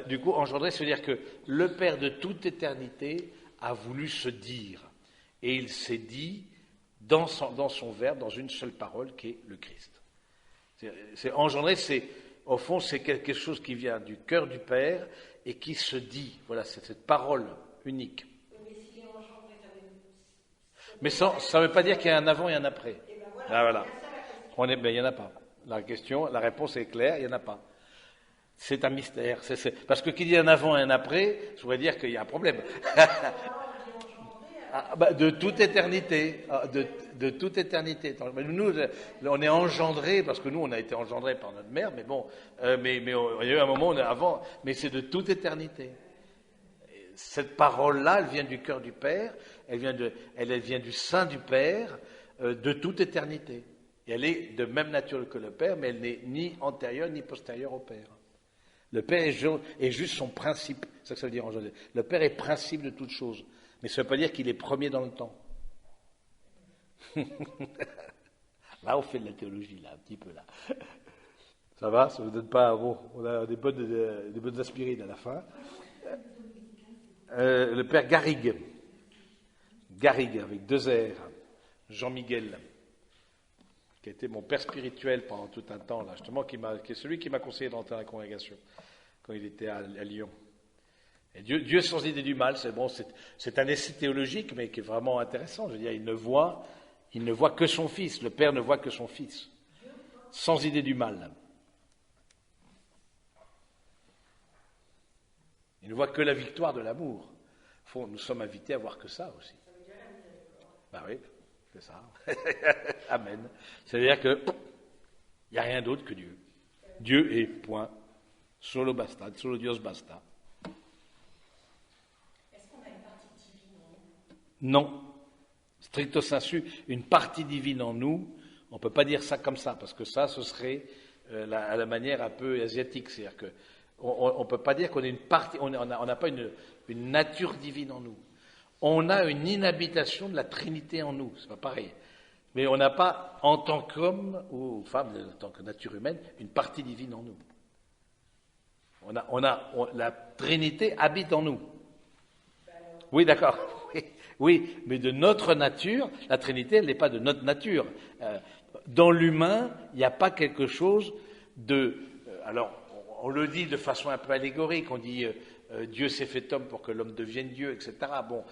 Du coup, engendré, c'est-à-dire que le Père de toute éternité a voulu se dire, et il s'est dit dans son Verbe, dans une seule parole, qui est le Christ. C'est engendré, au fond, c'est quelque chose qui vient du cœur du Père et qui se dit. Voilà, c'est cette parole unique. Mais ça ne veut pas dire qu'il y a un avant et un après. Voilà. Il n'y en a pas. La réponse est claire, il n'y en a pas. C'est un mystère. Parce que qu'il y ait un avant et un après, ça voudrait dire qu'il y a un problème. De toute éternité. De toute éternité. Nous, on est engendrés, parce que nous, on a été engendrés par notre mère, mais bon, mais il y a eu un moment où on est avant, mais c'est de toute éternité. Cette parole-là, elle vient du cœur du Père, elle vient du sein du Père, de toute éternité. Et elle est de même nature que le Père, mais elle n'est ni antérieure ni postérieure au Père. Le Père est juste son principe, c'est ça que ça veut dire engendré. Le Père est principe de toute chose, mais ça ne veut pas dire qu'il est premier dans le temps. Là, on fait de la théologie, là, un petit peu, là. Ça va? Ça ne vous donne pas... Bon, on a des bonnes aspirines à la fin. Le père Garrigue, avec 2 R, Jean-Miguel. qui a été mon père spirituel pendant tout un temps, là, justement, qui est celui qui m'a conseillé d'entrer dans la congrégation, quand il était à Lyon. Et Dieu sans idée du mal, c'est un essai théologique, mais qui est vraiment intéressant. Je veux dire, il ne voit que son Fils, le Père ne voit que son Fils, sans idée du mal. Il ne voit que la victoire de l'amour. Nous sommes invités à voir que ça aussi. Ben oui, c'est ça. Amen. C'est-à-dire que il n'y a rien d'autre que Dieu. Dieu est point. Solo basta, solo Dios basta. Est-ce qu'on a une partie divine en nous? Non. Stricto sensu, une partie divine en nous, on ne peut pas dire ça comme ça, parce que ça, ce serait à la manière un peu asiatique. C'est-à-dire qu'on ne peut pas dire qu'on est une partie, on n'a pas une nature divine en nous. On a une inhabitation de la Trinité en nous, c'est pas pareil. Mais on n'a pas, en tant qu'homme ou femme, en tant que nature humaine, une partie divine en nous. La Trinité habite en nous. Oui, d'accord. Oui, mais de notre nature, la Trinité, elle n'est pas de notre nature. Dans l'humain, il n'y a pas quelque chose de... alors, on le dit de façon un peu allégorique, on dit Dieu s'est fait homme pour que l'homme devienne Dieu, etc. Bon,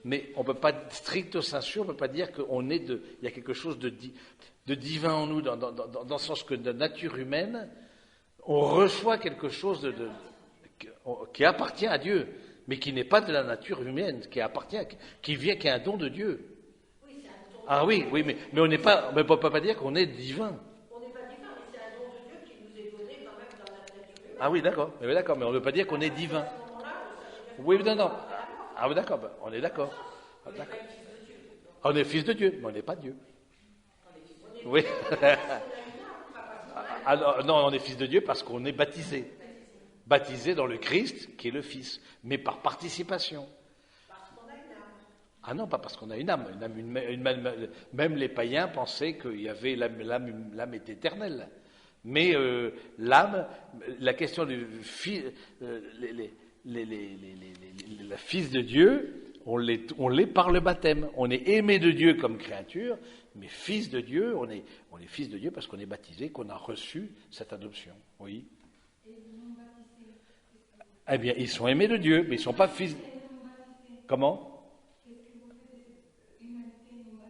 mais on ne peut pas, stricto sensu, on ne peut pas dire il y a quelque chose de divin en nous, dans le sens que de nature humaine, on reçoit quelque chose qui appartient à Dieu, mais qui n'est pas de la nature humaine, qui est un don de Dieu. Oui, c'est un don. Ah oui, mais on n'est pas, on ne peut pas dire qu'on est divin. On n'est pas divin, mais c'est un don de Dieu qui nous est donné quand même dans la nature humaine. Ah oui, d'accord, mais on ne veut pas dire qu'on est divin. À ce moment-là, ça veut dire Oui, non. Ah oui, d'accord, on est d'accord. Ah, d'accord. On est fils de Dieu, mais on n'est pas Dieu. Oui. Alors, non, on est fils de Dieu parce qu'on est baptisé. Baptisé dans le Christ, qui est le Fils, mais par participation. parce qu'on a une âme. Ah non, pas parce qu'on a une âme. Même les païens pensaient qu'il y avait l'âme est éternelle. Mais l'âme, la question du fils, le Fils de Dieu, on l'est par le baptême. On est aimé de Dieu comme créature, mais fils de Dieu, on est fils de Dieu parce qu'on est baptisé, qu'on a reçu cette adoption. Oui. Eh bien, ils sont aimés de Dieu, mais ils ne sont pas fils. Comment?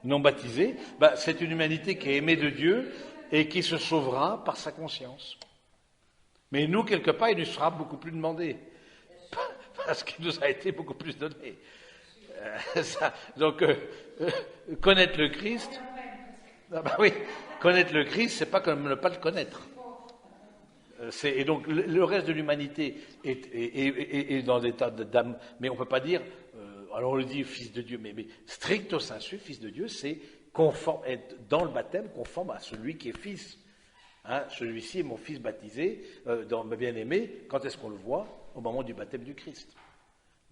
Non baptisés. C'est une humanité qui est aimée de Dieu et qui se sauvera par sa conscience. Mais nous, quelque part, il nous sera beaucoup plus demandé. Parce qu'il nous a été beaucoup plus donné. Donc, connaître le Christ. Oui, connaître le Christ, c'est pas comme ne pas le connaître. Et donc le reste de l'humanité est dans l'état d'âme, mais on ne peut pas dire, alors on le dit fils de Dieu, mais stricto sensu, fils de Dieu, c'est être dans le baptême conforme à celui qui est fils. Hein, celui-ci est mon fils baptisé, dans ma bien-aimé. Quand est-ce qu'on le voit? Au moment du baptême du Christ.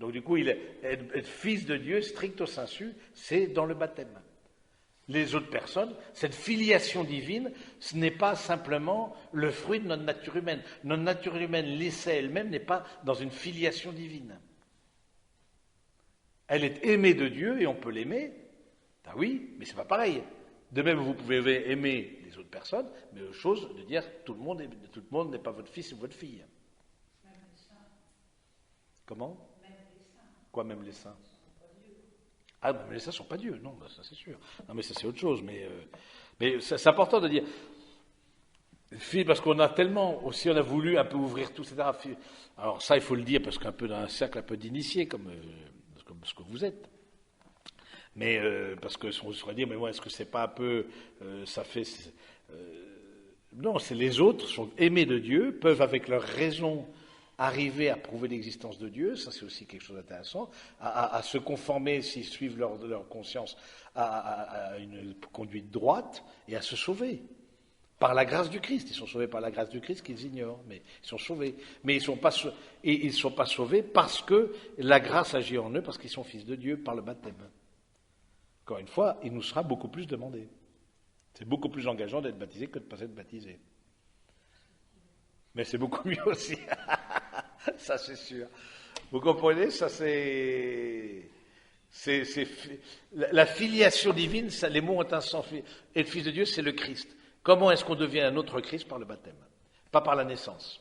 Donc du coup, être fils de Dieu, stricto sensu, c'est dans le baptême. Les autres personnes, cette filiation divine, ce n'est pas simplement le fruit de notre nature humaine. Notre nature humaine, l'essai elle-même, n'est pas dans une filiation divine. Elle est aimée de Dieu et on peut l'aimer. Ah oui, mais c'est pas pareil. De même, vous pouvez aimer les autres personnes, mais la chose de dire tout le monde n'est pas votre fils ou votre fille. Même les saints. Comment? Même les saints. Quoi, même les saints? Ah, mais ça ne sont pas Dieu, non, ça c'est sûr. Non, mais ça c'est autre chose. Mais c'est important de dire, parce qu'on a tellement, aussi on a voulu un peu ouvrir tout, etc. Alors ça, il faut le dire, parce qu'un peu dans un cercle un peu d'initiés, comme ce que vous êtes. Mais parce qu'on se serait dit, mais moi, est-ce que c'est pas un peu, ça fait... non, c'est les autres sont aimés de Dieu, peuvent avec leur raison arriver à prouver l'existence de Dieu, ça c'est aussi quelque chose d'intéressant, à se conformer, s'ils suivent leur conscience, à une conduite droite et à se sauver. Par la grâce du Christ. Ils sont sauvés par la grâce du Christ qu'ils ignorent, mais ils sont sauvés. Mais ils ne sont pas sauvés parce que la grâce agit en eux, parce qu'ils sont fils de Dieu par le baptême. Encore une fois, il nous sera beaucoup plus demandé. C'est beaucoup plus engageant d'être baptisé que de ne pas être baptisé. Mais c'est beaucoup mieux aussi. Ça, c'est sûr. Vous comprenez? Ça, c'est... La filiation divine, les mots ont un sens. Et le Fils de Dieu, c'est le Christ. Comment est-ce qu'on devient un autre Christ? Par le baptême, pas par la naissance.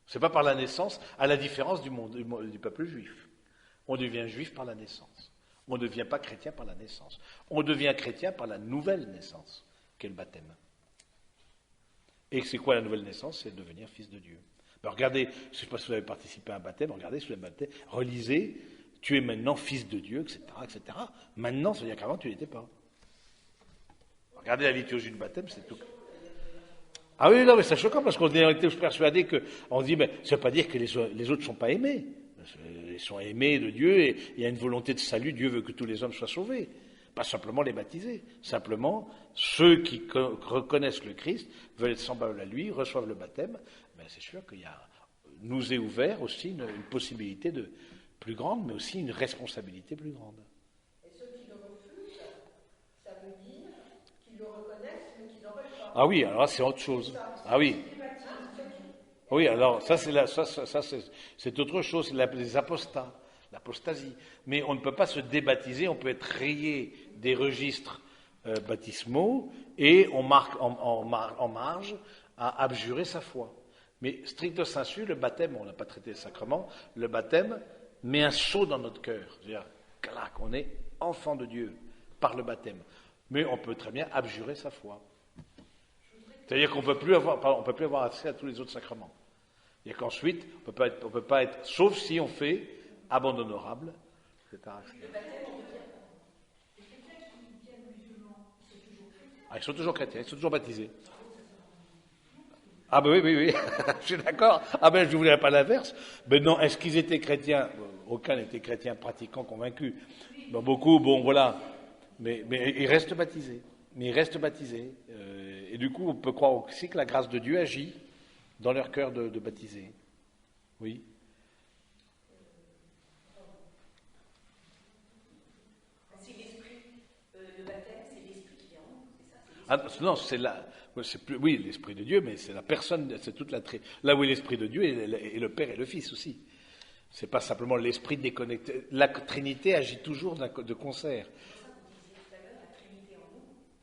C'est pas par la naissance, à la différence du peuple juif. On devient juif par la naissance. On ne devient pas chrétien par la naissance. On devient chrétien par la nouvelle naissance, qu'est le baptême. Et c'est quoi la nouvelle naissance? C'est devenir fils de Dieu. Ben regardez, je ne sais pas si vous avez participé à un baptême, regardez sur le baptême, relisez, tu es maintenant fils de Dieu, etc., etc. Maintenant, ça veut dire qu'avant, tu n'étais pas. Regardez la liturgie du baptême, c'est tout. Ah oui, non, mais c'est choquant parce qu'on est persuadé on dit, mais ça ne veut pas dire que les autres ne sont pas aimés. Ils sont aimés de Dieu et il y a une volonté de salut. Dieu veut que tous les hommes soient sauvés. Pas simplement les baptisés. Simplement, ceux qui reconnaissent le Christ veulent être semblables à lui, reçoivent le baptême. Ben, c'est sûr qu'il nous est ouvert aussi une possibilité plus grande, mais aussi une responsabilité plus grande. Et ceux qui le refusent, ça veut dire qu'ils le reconnaissent, mais qu'ils n'en veulent pas. Ah oui, alors c'est autre chose. Ah oui. Oui, alors ça c'est autre chose, c'est les apostats, l'apostasie. Mais on ne peut pas se débaptiser, on peut être rayé des registres baptismaux et on marque en marge à abjurer sa foi. Mais stricto sensu, le baptême, on n'a pas traité le sacrement, le baptême met un sceau dans notre cœur. C'est-à-dire, clac, on est enfant de Dieu par le baptême. Mais on peut très bien abjurer sa foi. C'est-à-dire qu'on ne peut plus avoir accès à tous les autres sacrements. Et qu'ensuite, on ne peut pas être, sauf si on fait abandon honorable, etc. Ah, ils sont toujours chrétiens, ils sont toujours baptisés. Ah ben oui, je suis d'accord. Ah ben je ne voulais pas l'inverse. Mais non, est-ce qu'ils étaient chrétiens? Aucun n'était chrétien pratiquant, convaincu. Bon, beaucoup, bon voilà. Mais ils restent baptisés. Et du coup, on peut croire aussi que la grâce de Dieu agit dans leur cœur de baptiser. Oui. C'est l'esprit, le baptême, c'est l'esprit qui est en nous, c'est ça? Ah, non, oui, l'esprit de Dieu, mais c'est la personne, c'est toute là où est l'esprit de Dieu et le Père et le Fils aussi. C'est pas simplement l'esprit déconnecté. La Trinité agit toujours de concert.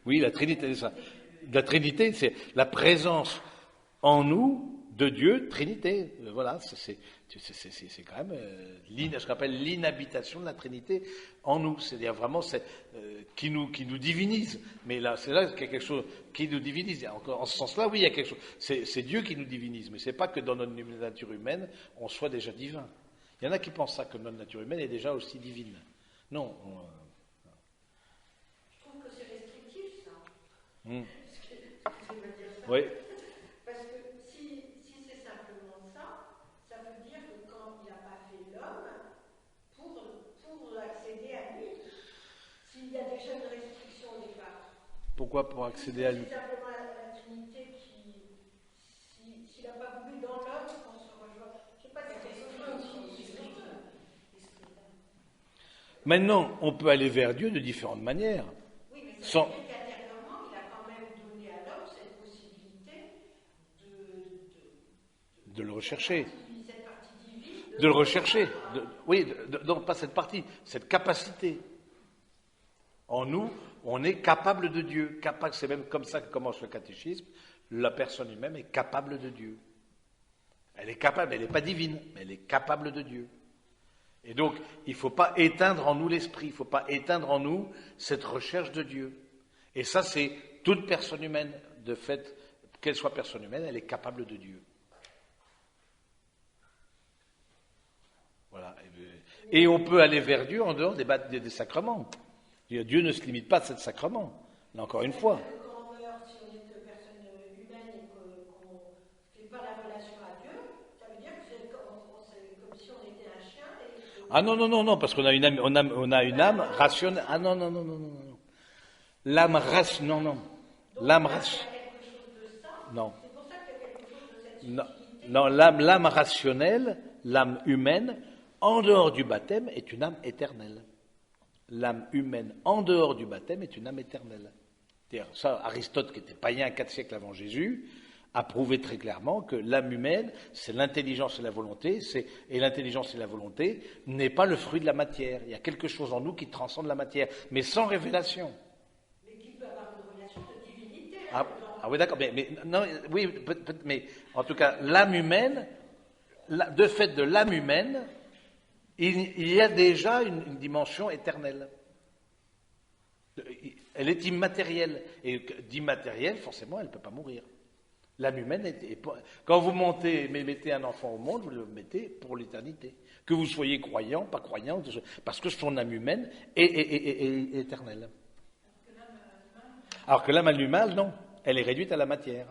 Oui, la Trinité, c'est ça. La Trinité, c'est la présence en nous de Dieu, Trinité. Voilà, c'est quand même ce qu'on appelle l'inhabitation de la Trinité en nous. C'est-à-dire vraiment qui nous divinise. Mais là, c'est là qu'il y a quelque chose qui nous divinise. En ce sens-là, oui, il y a quelque chose. C'est Dieu qui nous divinise. Mais c'est pas que dans notre nature humaine, on soit déjà divin. Il y en a qui pensent ça, que notre nature humaine est déjà aussi divine. Non. Je trouve que c'est restrictif, ça. Oui. Parce que si c'est simplement ça, ça veut dire que quand il n'a pas fait l'homme, pour accéder à lui, s'il y a déjà une restriction au départ. Pourquoi pour accéder à lui? C'est simplement la Trinité s'il n'a pas voulu dans l'homme qu'on se rejoint. Je ne sais pas si c'est Maintenant, on peut aller vers Dieu de différentes manières. Oui, mais ça veut dire qu'intérieurement, il a quand même donné à l'homme cette possibilité de le rechercher. Cette partie divine. De le rechercher. Non, pas cette partie, cette capacité. En nous, on est capable de Dieu. C'est même comme ça que commence le catéchisme. La personne humaine est capable de Dieu. Elle est capable, elle n'est pas divine, mais elle est capable de Dieu. Et donc, il ne faut pas éteindre en nous l'esprit, il ne faut pas éteindre en nous cette recherche de Dieu. Et ça, c'est toute personne humaine, de fait, qu'elle soit personne humaine, elle est capable de Dieu. Voilà. Et on peut aller vers Dieu en dehors des sacrements. Dieu ne se limite pas à ces sacrements, là encore une fois. Quand on meurt, si on est personne humaine et qu'on ne fait pas la relation à Dieu, ça veut dire que c'est comme si on était un chien. Ah non, parce qu'on a une âme rationnelle. Ah non. L'âme rationnelle, non. L'âme rationnelle. Non. C'est pour ça qu'il y a quelque chose de cette Non, l'âme rationnelle, l'âme humaine, en dehors du baptême, est une âme éternelle. L'âme humaine, en dehors du baptême, est une âme éternelle. C'est-à-dire, ça, Aristote, qui était païen 4 siècles avant Jésus, a prouvé très clairement que l'âme humaine, c'est l'intelligence et la volonté, et l'intelligence et la volonté n'est pas le fruit de la matière. Il y a quelque chose en nous qui transcende la matière, mais sans révélation. Mais qui peut avoir une relation de divinité. Ah oui, d'accord, non, oui, mais en tout cas, l'âme humaine, de fait de l'âme humaine, il y a déjà une dimension éternelle. Elle est immatérielle. Et d'immatérielle, forcément, elle ne peut pas mourir. L'âme humaine quand vous mettez un enfant au monde, vous le mettez pour l'éternité. Que vous soyez croyant, pas croyant, parce que son âme humaine est éternelle. Alors que l'âme animale, non. Elle est réduite à la matière.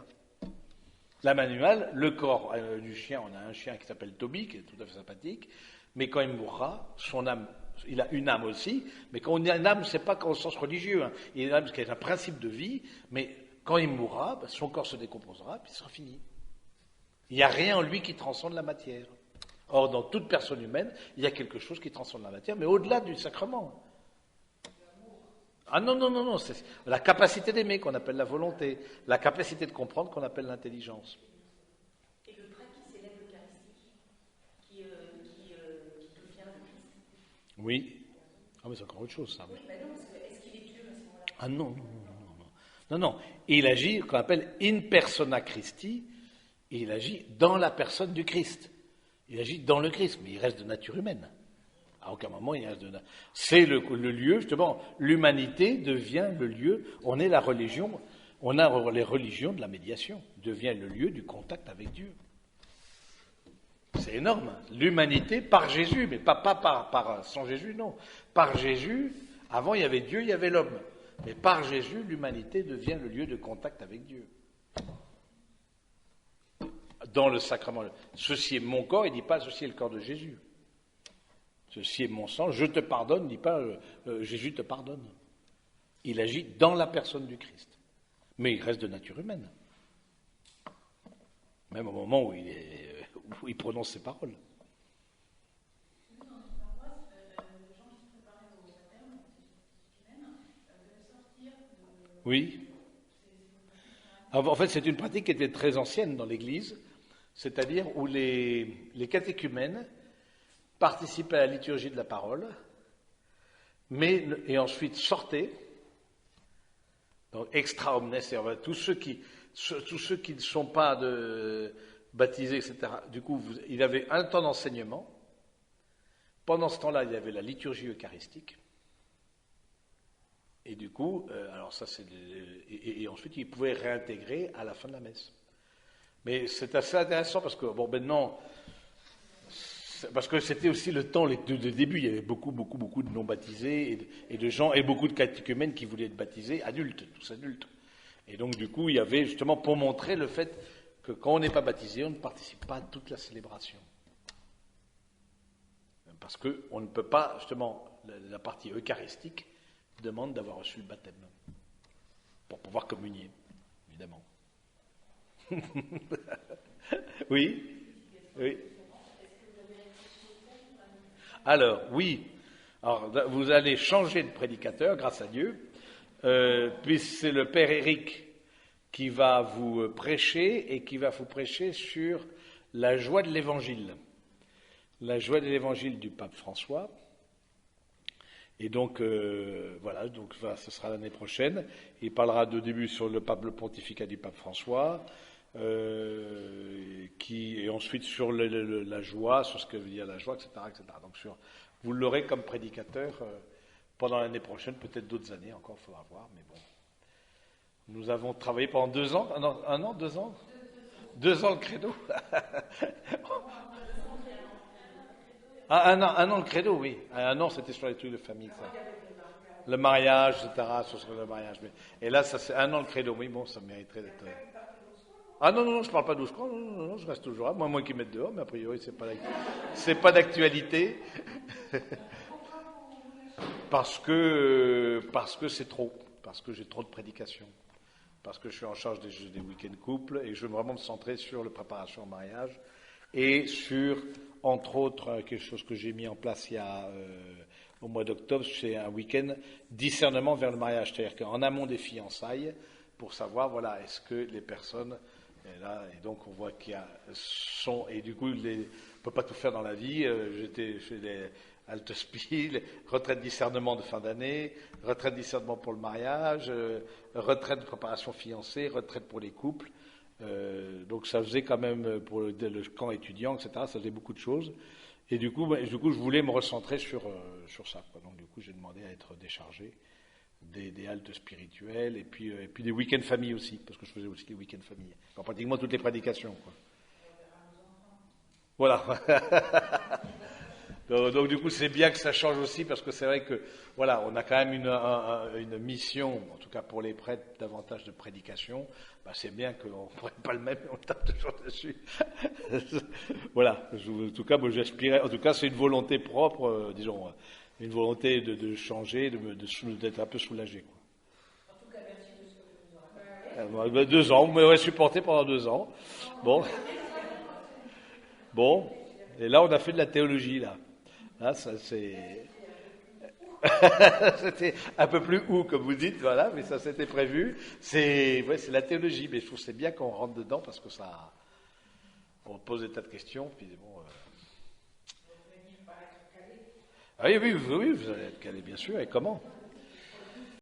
L'âme animale, le corps du chien, on a un chien qui s'appelle Toby, qui est tout à fait sympathique, mais quand il mourra, son âme, il a une âme aussi, mais quand on dit une âme, c'est pas au sens religieux, hein. Il y a une âme qui est un principe de vie, mais quand il mourra, son corps se décomposera, puis il sera fini. Il n'y a rien en lui qui transcende la matière. Or, dans toute personne humaine, il y a quelque chose qui transcende la matière, mais au-delà du sacrement. Ah non, c'est la capacité d'aimer qu'on appelle la volonté, la capacité de comprendre qu'on appelle l'intelligence. Et le prêtre qui célèbre l'Eucharistie, qui devient le Christ. Oui. Ah mais c'est encore autre chose, ça. Oui, mais non, parce que est-ce qu'il est Dieu à ce moment-là? Ah non. Et il agit, qu'on appelle in persona Christi, et il agit dans la personne du Christ. Il agit dans le Christ, mais il reste de nature humaine. À aucun moment il reste de nature. C'est le lieu, justement, l'humanité devient le lieu, on est la religion, on a les religions de la médiation, devient le lieu du contact avec Dieu. C'est énorme. L'humanité par Jésus, mais pas sans Jésus, non. Par Jésus, avant il y avait Dieu, il y avait l'homme. Mais par Jésus, l'humanité devient le lieu de contact avec Dieu. Dans le sacrement, ceci est mon corps, il ne dit pas ceci est le corps de Jésus. Ceci est mon sang, je te pardonne, il ne dit pas Jésus te pardonne. Il agit dans la personne du Christ. Mais il reste de nature humaine. Même au moment où il prononce ses paroles. Oui. Alors, en fait, c'est une pratique qui était très ancienne dans l'Église, c'est-à-dire où les catéchumènes participaient à la liturgie de la parole, et ensuite sortaient, donc extra omnes, c'est-à-dire tous ceux qui ne sont pas baptisés, etc. Du coup, il avait un temps d'enseignement. Pendant ce temps-là, il y avait la liturgie eucharistique. Et du coup, alors ça c'est et ensuite ils pouvaient réintégrer à la fin de la messe. Mais c'est assez intéressant parce que maintenant, parce que c'était aussi le temps de début, il y avait beaucoup de non baptisés et de gens et beaucoup de catéchumènes qui voulaient être baptisés, adultes, tous adultes. Et donc du coup, il y avait justement pour montrer le fait que quand on n'est pas baptisé, on ne participe pas à toute la célébration. Parce que on ne peut pas justement la partie eucharistique demande d'avoir reçu le baptême pour pouvoir communier, évidemment. Oui. Alors, oui. Alors, vous allez changer de prédicateur, grâce à Dieu, puisque c'est le Père Éric qui va vous prêcher et qui va vous prêcher sur la joie de l'Évangile. La joie de l'Évangile du pape François. Et donc, ce sera l'année prochaine. Il parlera de début sur le pontificat du pape François, et ensuite sur la joie, sur ce que veut dire la joie, etc. Donc, vous l'aurez comme prédicateur pendant l'année prochaine, peut-être d'autres années encore, il faudra voir, mais bon. Nous avons travaillé pendant 2 ans, un an, 2 ans 2 ans le credo. Un an le credo, oui. Un an, c'était sur les trucs de famille, ça. Le mariage, etc., sur le mariage. Et là, ça c'est 1 an le credo. Oui, bon, ça mériterait d'être... Ah non, je ne parle pas d'où non, je reste toujours là. Moi qui mette dehors, mais a priori, c'est pas d'actualité. Parce que c'est trop. Parce que j'ai trop de prédications. Parce que je suis en charge des week-ends couples et je veux vraiment me centrer sur la préparation au mariage et sur, entre autres, quelque chose que j'ai mis en place au mois d'octobre, c'est un week-end discernement vers le mariage. C'est-à-dire qu'en amont des fiançailles, pour savoir, voilà, est-ce que les personnes Et donc on voit qu'il y a et du coup, on ne peut pas tout faire dans la vie. J'étais chez les Altspiel, retraite discernement de fin d'année, retraite discernement pour le mariage, retraite de préparation fiancée, retraite pour les couples. Donc ça faisait quand même, pour le camp étudiant, etc., ça faisait beaucoup de choses. Et du coup, je voulais me recentrer sur ça, quoi. Donc du coup, j'ai demandé à être déchargé des haltes spirituelles et puis des week-ends famille aussi, parce que je faisais aussi les week-ends famille. Enfin, pratiquement toutes les prédications, quoi. Voilà. Donc du coup, c'est bien que ça change aussi, parce que c'est vrai que, voilà, on a quand même une mission, en tout cas pour les prêtres, davantage de prédication. Ben, c'est bien qu'on ne prenne pas le même et on tape toujours dessus. Voilà. En tout cas, moi, j'aspirais, en tout cas, c'est une volonté propre, disons, une volonté de changer, d'être un peu soulagé, quoi. En tout cas, merci de ce que vous nous avez fait. 2 ans, vous m'aurez supporté pendant 2 ans. Bon. Bon. Et là, on a fait de la théologie, là. Là, ça, c'est... C'était un peu plus haut, comme vous dites, voilà, mais ça c'était prévu. C'est la théologie, mais je trouve que c'est bien qu'on rentre dedans parce que ça... On pose des tas de questions, puis bon... Ah oui, vous allez être calé, bien sûr, et comment ?